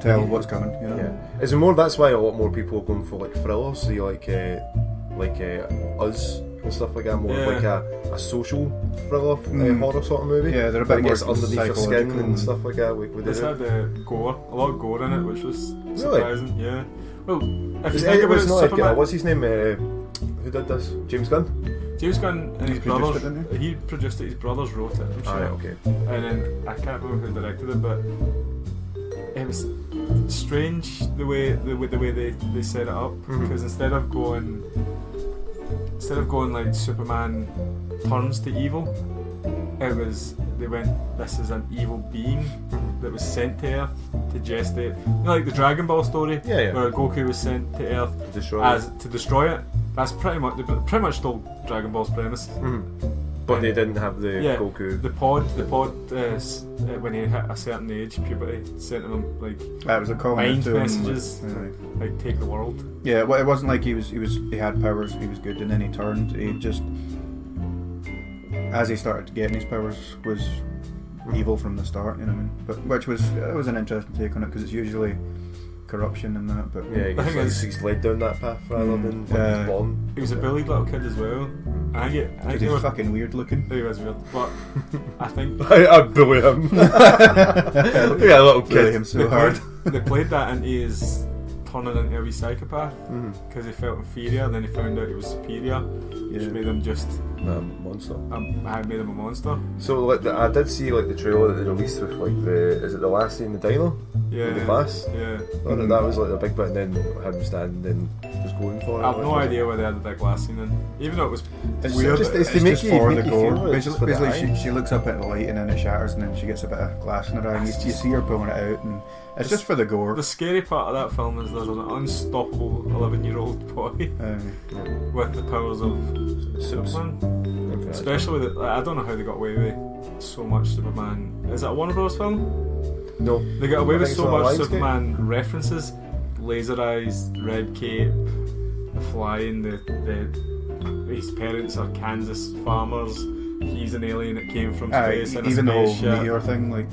tell what's coming. You know? Yeah. Is it more? That's why a lot more people are going for like thrillers, see like Us and stuff like that. More of like a social thriller horror sort of movie. Yeah, they're a bit more underneath your skin and stuff like that. This had gore, a lot of gore in it, which was surprising. Really? Yeah. Well, if you think about it, Superman, what's his name? Who did this? James Gunn. James Gunn and his brothers. He produced it. His brothers wrote it. I'm sure. Okay. And then I can't remember who directed it, but it was strange the way they set it up, because instead of going like Superman turns to evil, they went, this is an evil being that was sent to Earth to gestate, like the Dragon Ball story, where Goku was sent to Earth to destroy it. That's pretty much stole Dragon Ball's premise. But they didn't have the Goku. The pod, when he hit a certain age, puberty, sent him like That was a mind comment to him, messages, like take the world. Yeah, well, it wasn't like he had powers, he was good, and then he turned. He just, as he started getting his powers, was evil from the start. You know what I mean? But it was an interesting take on it because it's usually corruption and that. But yeah, he's led down that path rather than when he was born. He was a bullied little kid as well. I think he's fucking weird looking. He was weird, but I think I'd bully him. Yeah, a little kid. Bully him so hard. They played that into his turning into a wee psychopath because he felt inferior. Then he found out he was superior, which made him just a monster. I made him a monster. So like I did see like the trailer that they released with like is it the last scene in the dino? Yeah. In the class? Yeah. That was like the big bit, and then him standing just going for it. I have no idea where they had the big last scene in. Even though it was It's weird. It's to make just you- for make the you gore. feel it, it's just for the Basically, eye. she looks up at the light and then it shatters, and then she gets a bit of glass in her eye, and you see her pulling it out, and it's just for the gore. The scary part of that film is there's an unstoppable 11-year-old boy with the powers of Superman. Okay. Especially with I don't know how they got away with so much Superman. Is that a Warner Bros. Film? No. They got away I with think so it's on much Lionsgate. Superman references. Laser eyes, red cape, the flying, his parents are Kansas farmers. He's an alien that came from space in a even the whole spaceship. meteor thing, like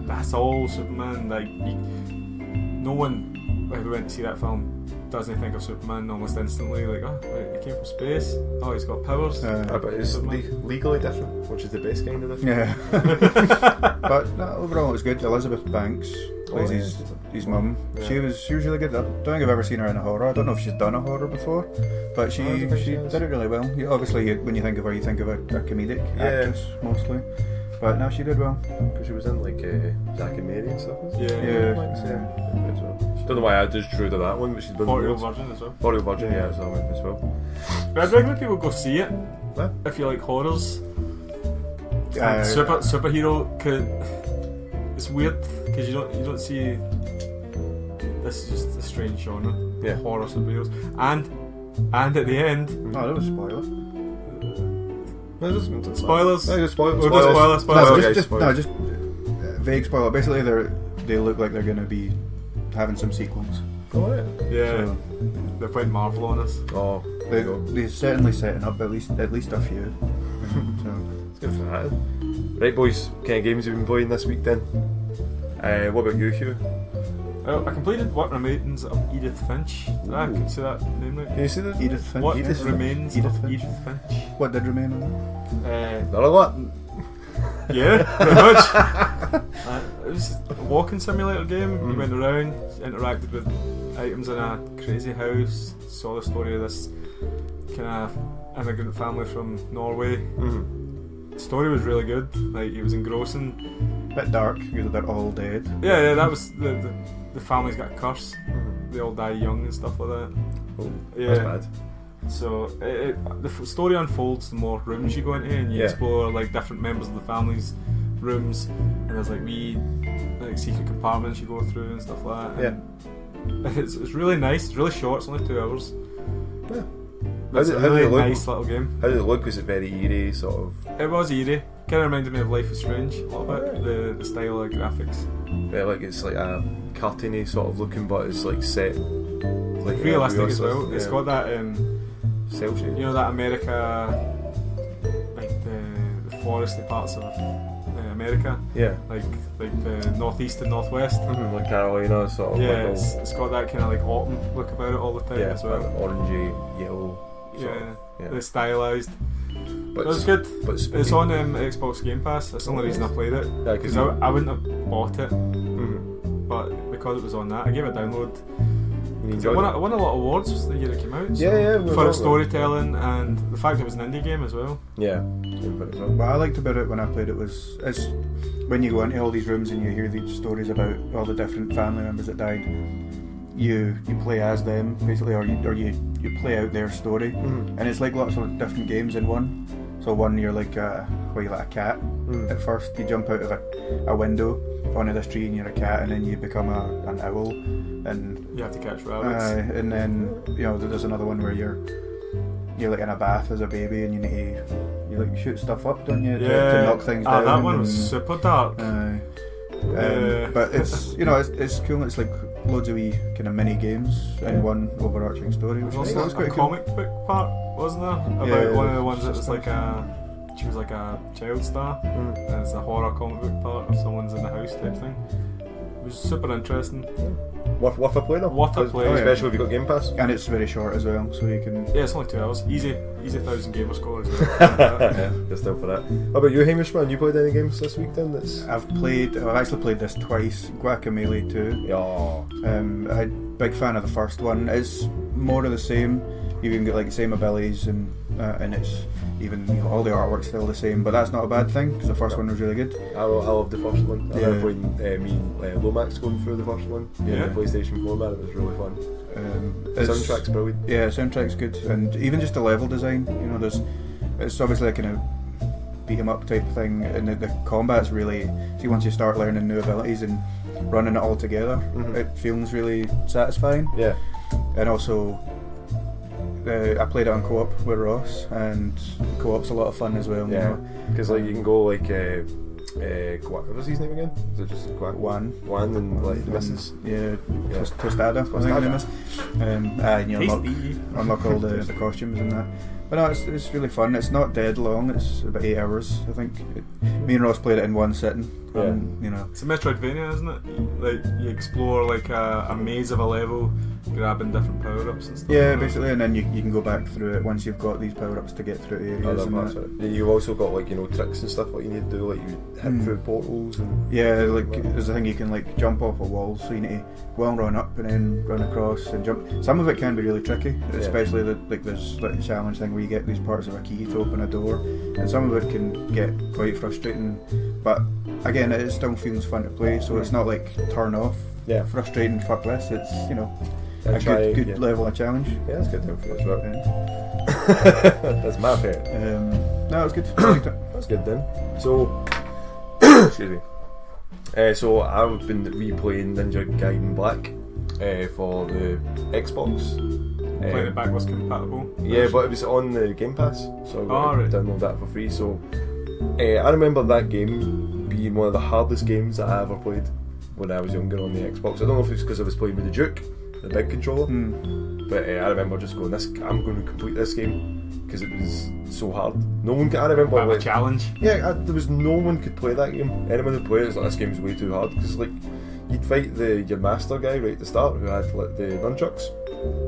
That's all Superman. Like no one who went to see that film doesn't think of Superman almost instantly. Like, oh, right, he came from space. Oh, he's got powers. But it's legally different, which is the best kind of different. yeah. But no, overall, it was good. Elizabeth Banks plays his mum. Yeah. She was really good. I don't think I've ever seen her in a horror. I don't know if she's done a horror before, but she did it really well. Obviously, when you think of her, you think of a comedic actress mostly. But no, she did well. Because she was in like Zack and Mary and stuff. wasn't she? Yeah. Don't know why I just drew to that one, but she's been 40-year-old virgin as well. 40-year-old virgin, yeah, so I went as well. But I'd recommend people go see it Yeah. if you like horrors. Superhero, cause it's weird because you don't see. This is just a strange genre. Yeah. Horror superheroes, and at the end, Oh, that was a spoiler. spoilers. No, just spoilers. We'll do spoilers. No, just vague spoiler. Basically, they look like they're going to be having some sequels. Oh, yeah. Yeah, So, they're playing Marvel on us. Oh, there you go. they're certainly setting up at least a few. So It's good for that. Right, boys, what kind of games have you been playing this week then? What about you, Hugh? I completed What Remains of Edith Finch. Did I can say that name right? Can you see that? Edith Finch. What Edith Remains Finch. of Edith Finch? What did remain on that? Not a lot. Yeah, pretty much. It was a walking simulator game. You went around, interacted with items in a crazy house, saw the story of this kind of immigrant family from Norway. The story was really good. Like, it was engrossing. Bit dark because they're all dead. Yeah, that was the family's got a curse. They all die young and stuff like that. Oh, Yeah. that's bad. So the story unfolds the more rooms you go into, and you explore like different members of the family's rooms, and there's like wee like secret compartments you go through and stuff like that. And it's really nice. It's really short. It's only 2 hours. Yeah. It's a How did really it look? nice little game. How did it look? Was it very eerie, sort of? It was eerie. Kind of reminded me of Life is Strange a little bit. The style of graphics. Yeah, like it's like a cartoony sort of looking, but it's like set like Realistic as well. Yeah. It's got that cell shading. you know that America, like the foresty parts of America, Yeah. like the northeast and northwest. Like Carolina, sort of. Yeah, like it's got that kind of like autumn look about it all the time as well. like orangey, yellow. Sort Yeah, of, it's stylised. But It was good. But It's on Xbox Game Pass. That's the only reason I played it. Yeah, Because I wouldn't have bought it, Mm-hmm. but because it was on that, I gave it a download. You It enjoyed won, it? it won a lot of awards the year it came out. So Yeah, for its storytelling and the fact it was an indie game as well. Yeah. What I liked about it when I played it was it's when you go into all these rooms and you hear these stories about all the different family members that died. You play as them basically, or you play out their story, and it's like lots of different games in one. So one you're like you're like a cat. At first you jump out of a window onto this tree and you're a cat, and then you become an owl, and You have to catch rabbits. and then there's another one where you're like in a bath as a baby and you need to you like shoot stuff up, don't you? Yeah. To knock things down. That one was super dark. But it's it's cool. It's like loads of wee kind of mini games in one overarching story. Which There's I think also was a quite cool. comic book part, wasn't there? Yeah, About one of the ones that was like she was like a child star. There's a horror comic book part of someone's in the house type thing. It was super interesting. Worth a play though. Worth a play. Especially if you've got Game Pass. And it's very short as well, so you can. Yeah, it's only 2 hours. Easy 1,000 gamer score. Yeah, just still for that. How about you, Hamish, man? You played any games this week then? I've actually played this twice. Guacamelee 2. Yeah. I'm big fan of the first one. It's more of the same. You can get like the same abilities and it's even all the artwork's still the same, but that's not a bad thing because the first one was really good. I love the first one. I Yeah. remember playing me and Lomax going through the first one. Yeah. The PlayStation 4, man, it was really fun. The It's- soundtrack's brilliant. Yeah, soundtrack's good, and even just the level design. It's obviously a kind of beat 'em up type thing, and the combat's really. See, once you start learning new abilities and running it all together, it feels really satisfying. Yeah. And also, I played it on co-op with Ross, and co-op's a lot of fun as well. Yeah. Because like you can go like what was his name again? Is it just Juan and like the missus? Yeah, Tostada, I think her name is. And you unlock all the costumes and that. But no, it's really fun. It's not dead long. It's about 8 hours, I think. Me and Ross played it in one sitting. Yeah. It's a Metroidvania, isn't it? Like you explore like a maze of a level, grabbing different power-ups and stuff. Yeah, basically, and then you can go back through it once you've got these power-ups to get through areas. You've also got like tricks and stuff like you need to do, like you hit through portals and there's a thing you can like jump off a wall, so you need to well run up and then run across and jump. Some of it can be really tricky, especially there's like a challenge thing where you get these parts of a key to open a door, and some of it can get quite frustrating. But again, it still feels fun to play, so it's not like turn off. Yeah. Frustrating, fuck this. It's a good level of challenge. Yeah, that's good for as well. Yeah. That's my favourite. No, it's good. I liked it. That's good then. So, excuse me. So I've been replaying Ninja Gaiden Black for the Xbox. Playing it backwards compatible. Yeah, but it was on the Game Pass, so I got to download that for free. So I remember that game being one of the hardest games that I ever played when I was younger on the Xbox. I don't know if it's because I was playing with the Duke, the big controller, but I remember just going, I'm going to complete this game because it was so hard. No one could. I remember a challenge. Yeah, there was no one could play that game. Anyone who played it was like, this game's way too hard because like you'd fight your master guy right at the start who had like the nunchucks,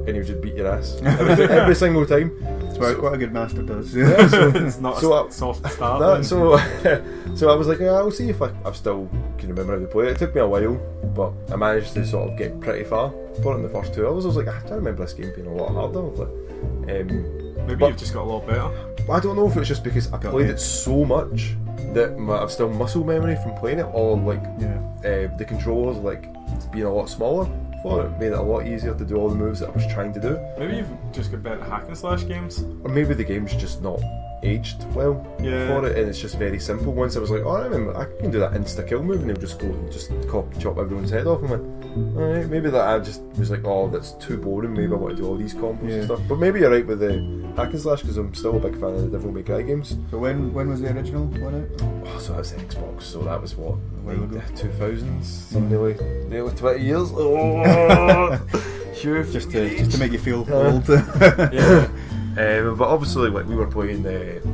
and he would just beat your ass every single time. That's what a good master does. Yeah, It's not a soft start. So I was like, I'll see if I still can remember how to play it. It took me a while, but I managed to sort of get pretty far for it in the first 2 hours. I was like, I don't remember this game being a lot harder. Maybe you've just got a lot better. I don't know if it's just because I played it so much that I've still muscle memory from playing it, or like the controllers like being a lot smaller for it made it a lot easier to do all the moves that I was trying to do. Maybe you've just got better hack and slash games, or maybe the game's just not aged well for it, and it's just very simple. Once I was like, I remember I can do that insta kill move, and he'll just go and just chop everyone's head off. And went, alright, maybe that I just was like, that's too boring. Maybe I want to do all these combos and stuff. But maybe you're right with the hack and slash because I'm still a big fan of the Devil May Cry games. So when was the original one out? So that was the Xbox. So that was what, while ago? 2000s, so nearly 20 years. Oh, Hugh, just to make you feel old. Yeah. But obviously, like we were playing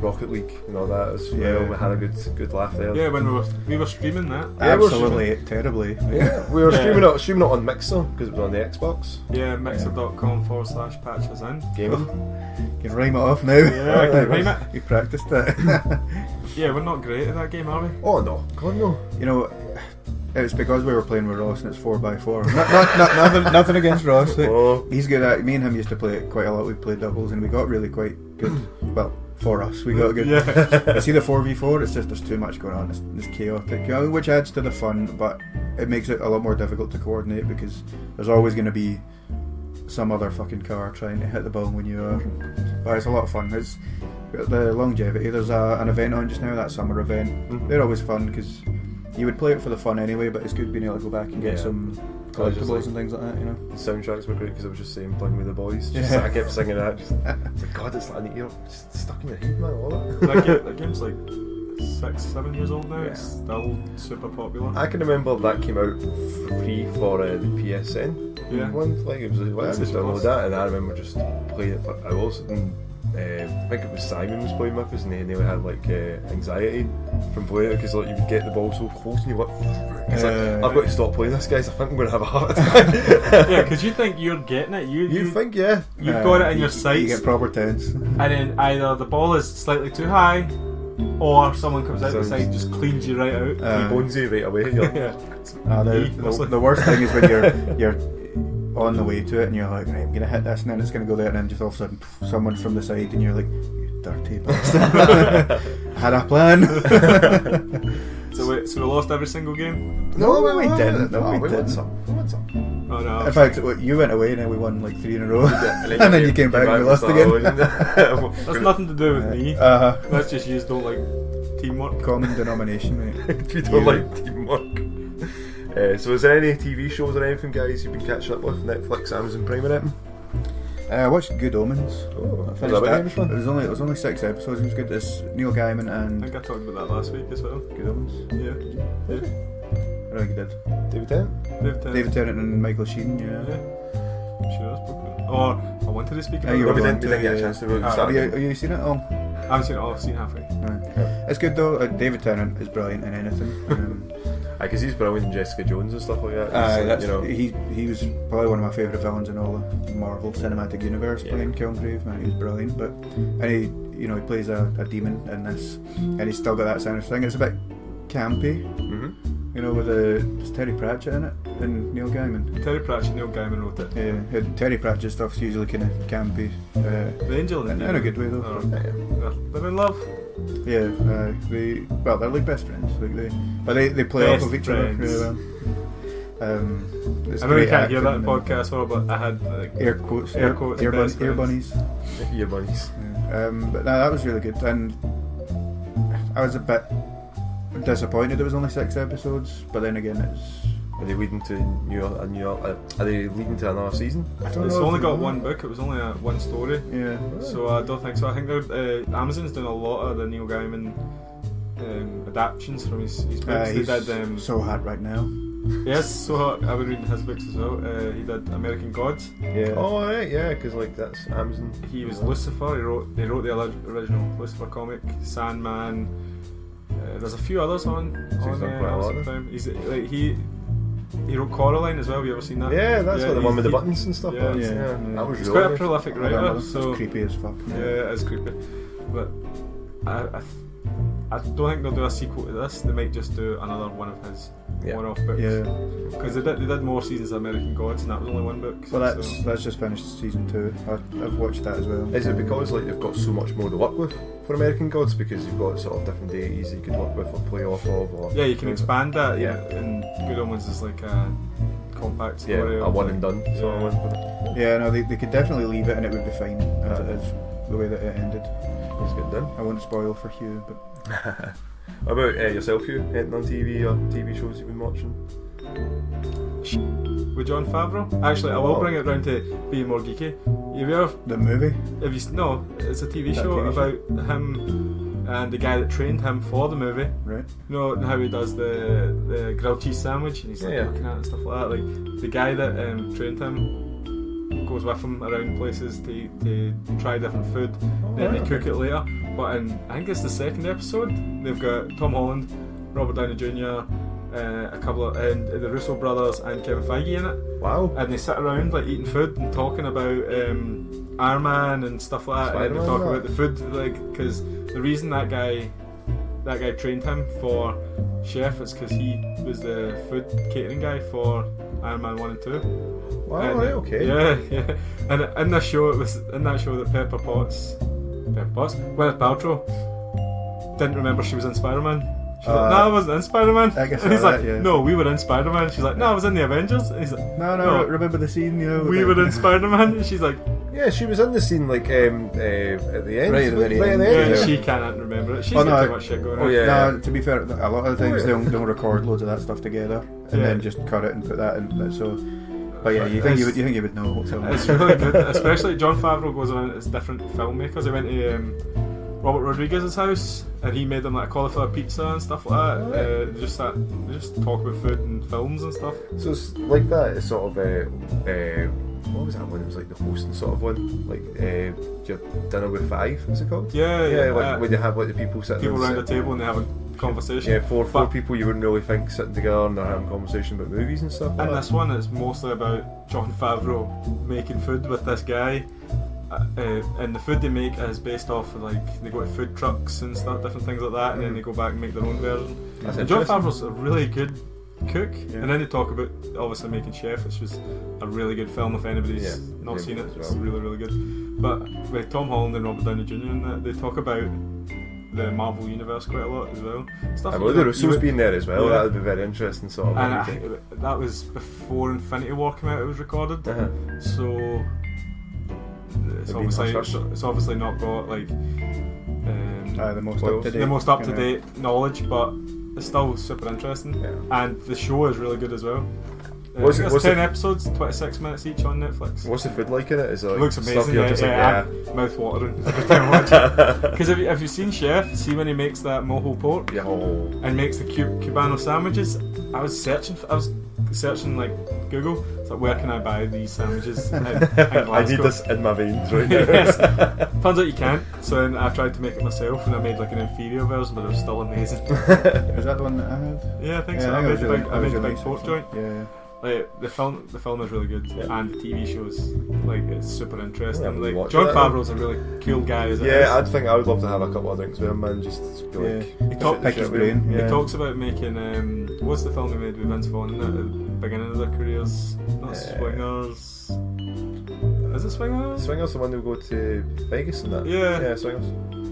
Rocket League and all that as well. We had a good laugh there. Yeah, when we were streaming that. Absolutely, terribly. Yeah, we were streaming it on Mixer because it was on the Xbox. Yeah, mixer.com/patches in. Gaming. You can rhyme it off now. Yeah, I can rhyme it. You practiced it. Yeah, we're not great at that game, are we? Oh no, God no. You know, it's because we were playing with Ross and it's 4x4. Nothing against Ross. He's good at it. Me and him used to play it quite a lot. We played doubles and we got really quite good. Well, for us, we got good. Yeah. See the 4v4, it's just there's too much going on. It's chaotic, which adds to the fun, but it makes it a lot more difficult to coordinate because there's always going to be some other fucking car trying to hit the ball when you are. But it's a lot of fun. It's the longevity. There's an event on just now, that summer event. They're always fun because you would play it for the fun anyway, but it's good being able to go back and get some collectibles and things like that, you know. The soundtracks were great because I was just saying playing with the boys. Just Yeah. I kept singing that. Just, it's like, God, it's like an ear just stuck in your head, man. I love it. That game's like 6-7 years old now. Yeah. It's still super popular. I can remember that came out for free for the PSN Yeah. one. Like it was like, I just downloaded that, and I remember just playing it for hours. And I think it was Simon was playing with us, and they nearly had like anxiety from playing it because like you would get the ball so close, and you're like, he's like, I've got to stop playing this, guys. I think I'm going to have a heart attack. Yeah, because you think you're getting it. You think, yeah. You've got it in your sights. You get proper tense. And then either the ball is slightly too high, or someone comes out the side and just cleans you right out. He bones you right away. You're like, Yeah. The worst thing is when you're on the way to it and you're like, right, I'm gonna hit this and then it's gonna go there, and then just all of a sudden someone from the side and you're like, you dirty bastard. Had a plan. So we lost every single game? No, we didn't. No, we won didn't. some. We won some. Oh no. In fact, you went away and then we won like 3 in a row, and then you came back and we lost again. That's nothing to do with me. That's just you don't like teamwork. Common denomination, mate. We don't like teamwork. So is there any TV shows or anything, guys, you've been catching up with? Netflix, Amazon Prime or anything? I watched Good Omens. Oh, I is finished that that. Hamish one? It was only 6 episodes. It was good. It's Neil Gaiman I and think I talked about that last week as well. Good Omens. Yeah. I don't think you did. David Tennant? David Tennant and Michael Sheen. Yeah. Sure, I spoke about it. Or I wanted to speak about you it. were we going didn't get a to, chance to Have you seen it all? I haven't seen it all, I've seen halfway. Right. It's good though. David Tennant is brilliant in anything. Because he's brilliant in Jessica Jones and stuff like that. He was probably one of my favourite villains in all the Marvel Cinematic Universe. Playing Kilgrave, man, he was brilliant. But he plays a demon in this, and he's still got that sinister thing. It's a bit campy, with there's Terry Pratchett in it and Neil Gaiman. Terry Pratchett, Neil Gaiman wrote it. Yeah, Terry Pratchett stuff's usually kind of campy. The Angel and the in a good way though. They're in love. Yeah, they're like best friends. They play off of each other really well. I know you can't hear that in podcast, but I had like, air quotes, ear bunnies. Ear bunnies. Yeah. But no, that was really good, and I was a bit disappointed it was only 6 episodes. But then again, Are they leading to Are they leading to another season? I don't it's know. only got one book. It was only one story. Yeah. So I don't think so. I think Amazon's doing a lot of the Neil Gaiman adaptations from his books. They did So Hot right now. yes, so I was reading his books as well. He did American Gods. Yeah. Oh right, yeah, because like that's Amazon. He was Lucifer. They wrote the original Lucifer comic. Sandman. There's a few others on he's done quite a lot. Amazon Prime. He's he wrote Coraline as well. Have you ever seen that? Yeah, that's the one with the buttons and stuff. Yeah, That was He's really quite a prolific writer. So it's creepy as fuck. yeah, it is creepy. But I don't think they'll do a sequel to this. They might just do another one of his one-off books. Yeah. Because they did more seasons of American Gods, and that was only one book. Well, that's just finished season 2. I've watched that as well. Is it because like they've got so much more to work with for American Gods because you've got sort of different deities you could work with or play off of? Or yeah, you can expand that. Yeah. And Good Omens is like a compact story. a one and done sort of one. Yeah, no, they could definitely leave it and it would be fine as it is, the way that it ended. It's good done. I won't spoil for Hugh, but What about yourself, Hugh? Anything on TV or TV shows you've been watching? With Jon Favreau. Actually, I will bring it round to being more geeky. Have you ever? the movie. No, it's a TV Is that a show TV about him and the guy that trained him for the movie. Right. You know how he does the grilled cheese sandwich and he's like looking at it and stuff like that. Like the guy that trained him goes with him around places to try different food. Then they cook it later. But I think it's the second episode. They've got Tom Holland, Robert Downey Jr., a couple of the Russo brothers and Kevin Feige in it. Wow. And they sit around like eating food and talking about Iron Man and stuff like that. And they talk about the food, like, because the reason that guy trained him for chef is because he was the food catering guy for Iron Man 1 and 2. Wow, and, right, okay. Yeah. And in that show that Pepper Potts, Gwyneth Paltrow didn't remember she was in Spider-Man. She's like, no, I wasn't in Spider-Man. I guess and he's like, yeah. no, we were in Spider-Man. She's like, no, I was in the Avengers. And he's like, No, remember the scene, we were in Spider-Man. And she's like, Yeah, she was in the scene like at the end. Right at the very end. Yeah, she can't remember it. She's got too much shit going on. Oh, yeah. No, to be fair, a lot of the times they'll record loads of that stuff together and then just cut it and put that in. So, but yeah, you think you would know what's going on. It's really good, especially Jon Favreau goes around as different filmmakers. He went to Robert Rodriguez's house and he made them like a cauliflower pizza and stuff like that. They just talk about food and films and stuff. So it's like that. It's sort of what was that one? It was like the hosting sort of one, like your dinner with five. What's it called? Yeah. Like when you have like the people sitting. People around the table and they have a conversation. Yeah, four people you wouldn't really think sitting together and they're having conversation about movies and stuff. And this one is mostly about Jon Favreau making food with this guy. And the food they make is based off of like they go to food trucks and stuff, different things like that, and then they go back and make their own version. And Jon Favreau's a really good cook, and then they talk about obviously making Chef, which was a really good film. If anybody's not seen it, it's really really good. But with Tom Holland and Robert Downey Jr. in that, they talk about the Marvel universe quite a lot as well. Stuff I know the Russo's been there as well. Yeah. That would be very interesting. Sort of. And that was before Infinity War came out. It was recorded, so. It's obviously not got like the most up to date knowledge, but it's still super interesting. And the show is really good as well. What's 10 episodes, 26 minutes each on Netflix. What's the food like in it? Is it like looks amazing. Mouth watering every time I watch it. Because have you seen Chef? See when he makes that mojo pork and makes the Cubano sandwiches. I was searching like Google. It's like, where can I buy these sandwiches in Glasgow? I need this in my veins right now. Yes. Turns out you can't. So then I tried to make it myself, and I made like an inferior version, but it was still amazing. Is that the one that I have? Yeah, I think so. I made the big pork joint. Yeah. Like the film is really good, and the TV show's like it's super interesting. Like Jon Favreau's a really cool guy. I think I would love to have a couple of drinks with him and just be like, pick his brain. He talks about making what's the film he made with Vince Vaughn in it at the beginning of their careers? Not Swingers. Is it Swingers? Swingers, the one who go to Vegas and that. Yeah, Swingers.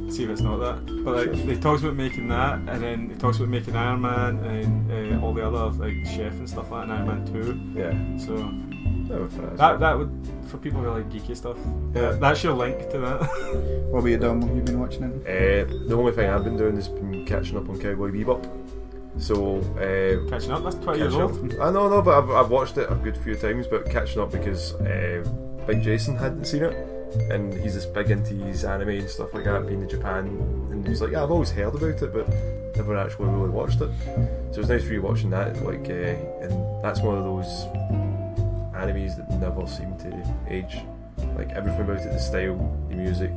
See if it's not that, but like he talks about making that, and then he talks about making Iron Man and all the other like Chef and stuff like that, and Iron Man 2. Yeah. So that would, for people who like geeky stuff. Yeah. That's your link to that. What about you, Dom? Have you been watching it? The only thing I've been doing is been catching up on Cowboy Bebop. So catching up. That's 20 years old. I know, but I've watched it a good few times. But catching up because Big Jason hadn't seen it. And he's just big into his anime and stuff like that, being in Japan, and he's like, I've always heard about it, but never actually really watched it. So it's nice rewatching that, like, and that's one of those animes that never seem to age. Like everything about it, the style, the music,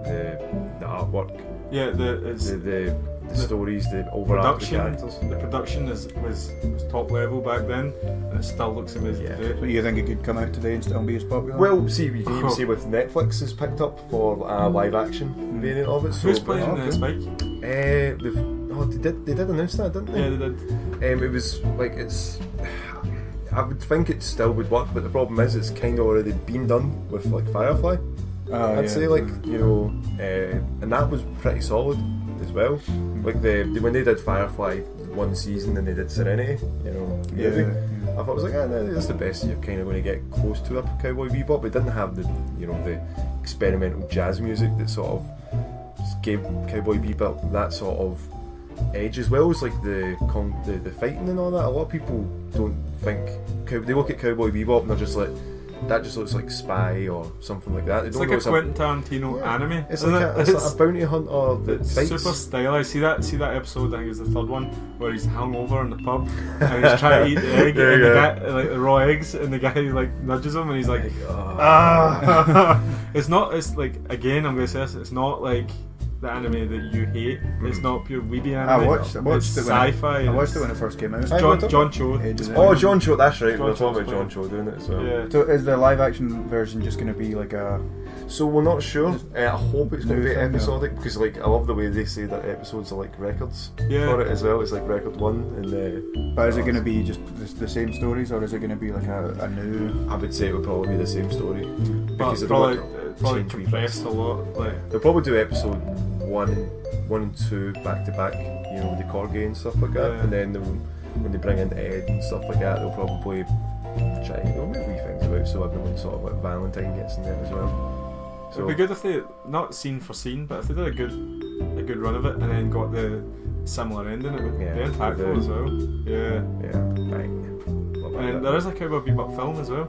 the artwork, the stories, the overarching characters. The production was top level back then, and it still looks amazing today. So you think it could come out today and still be as popular? Well, see, you can even see with Netflix has picked up for a live action variant of it. So who's playing Spike? They did announce that, didn't they? Yeah, they did. It was like I would think it still would work, but the problem is it's kind of already been done with like Firefly. I'd say and that was pretty solid as well. Like when they did Firefly one season and they did Serenity, movie, I thought it was like, no, that's the best you're kind of going to get close to a Cowboy Bebop. It didn't have the experimental jazz music that sort of gave Cowboy Bebop that sort of edge, as well as like the fighting and all that. A lot of people don't think they look at Cowboy Bebop and they're just like, that just looks like Spy or something like that. It's like a Quentin Tarantino anime. It's like a bounty hunter that fights. Super stylized. See that episode, I think it's the third one, where he's hungover in the pub and he's trying to eat the egg, and the guy, like the raw eggs, and the guy like nudges him and he's like, It's not. It's like, again, I'm gonna say this. It's not like the anime that you hate. It's not pure weeby anime. I watched it's it sci-fi. I watched it when it first came out. John Cho. John Cho, that's right. We're talking about John Cho doing it as well. Yeah. So is the live action version just going to be like a... So we're not sure. I hope it's going to be episodic, because like I love the way they say that episodes are like records for it as well. It's like record one, and but is it going to be just the same stories, or is it going to be like a new... I would say it would probably be the same story, because probably compressed a lot. Like they'll probably do episode 1 and 2 back to back, with the Corgi and stuff like that, and then when they bring in Ed and stuff like that, they'll probably try and make wee things about, so everyone sort of like Valentine gets in there as well. So It'd be good if they, not scene for scene, but if they did a good run of it and then got the similar ending, it would be impactful as well. Yeah. Right. And then there is a Cowboy Bebop film as well.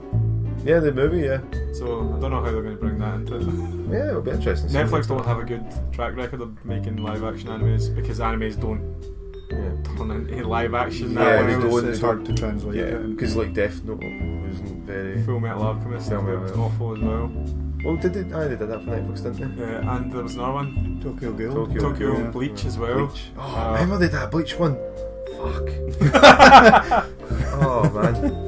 Yeah, the movie, So I don't know how they're going to bring that into it. Yeah, it'll be interesting. Netflix don't have a good track record of making live action animes because animes don't turn into live action that Yeah, way. they don't. It's hard to translate. Yeah, because like Death Note wasn't very. Full Metal Alchemist Full Metal was Alchemist. awful as well. Well, they did that for Netflix, didn't they? Yeah, and there was another one, Tokyo Ghoul. Tokyo yeah. Bleach as well. Bleach. Oh, remember they did that Bleach one? Fuck. Oh man.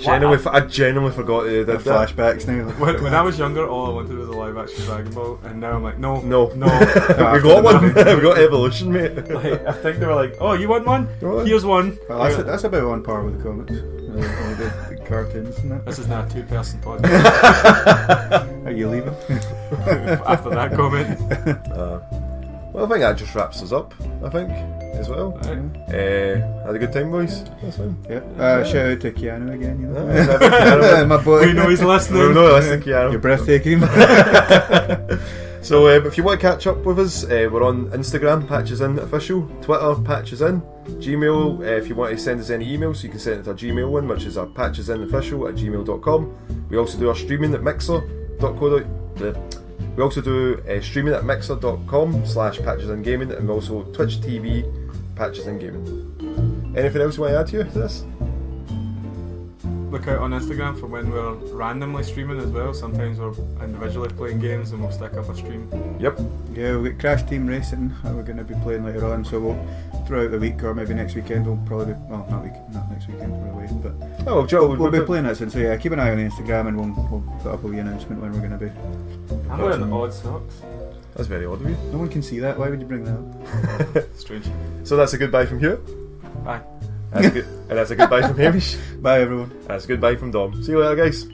I genuinely forgot they did The that. flashbacks now. When I was younger, all I wanted was a live action Dragon Ball, and now I'm like, no. No. No. We got one. We got Evolution, mate. Like, I think they were like, oh, you want one? What? Here's one. Well, that's about on par with the comics. The cartoons and that. This is now a two-person podcast Are you leaving? after that comment. Well, I think that just wraps us up. I think as well. Right. Had a good time, boys. That's fine. Yeah. Shout out to Keanu again. You know, Yeah, my boy. We know he's listening. No, listen, Keanu. You're breathtaking. So if you want to catch up with us, we're on Instagram, Patches In Official, Twitter, Patches In, Gmail. If you want to send us any emails, you can send it to our Gmail one, which is our patchesinofficial@gmail.com. We also do our streaming at mixer.co. We also do streaming at mixer.com/patchesingaming, and also Twitch TV Patches In Gaming. Anything else you want to add to this? Look out on Instagram for when we're randomly streaming as well. Sometimes we're individually playing games and we'll stick up a stream. Yep. Yeah, we've got Crash Team Racing that we're going to be playing later on, so we'll throughout the week or maybe next weekend we'll probably be, well, not next weekend, we're away, but we'll be playing it soon. So yeah, keep an eye on the Instagram and we'll put up a wee announcement when we're going to be. I'm wearing odd socks. That's very odd of you. No one can see that, why would you bring that up? Strange. So that's a goodbye from Hugh. Bye. And that's a goodbye from Hamish. Bye everyone. That's a goodbye from Dom. See you later, guys.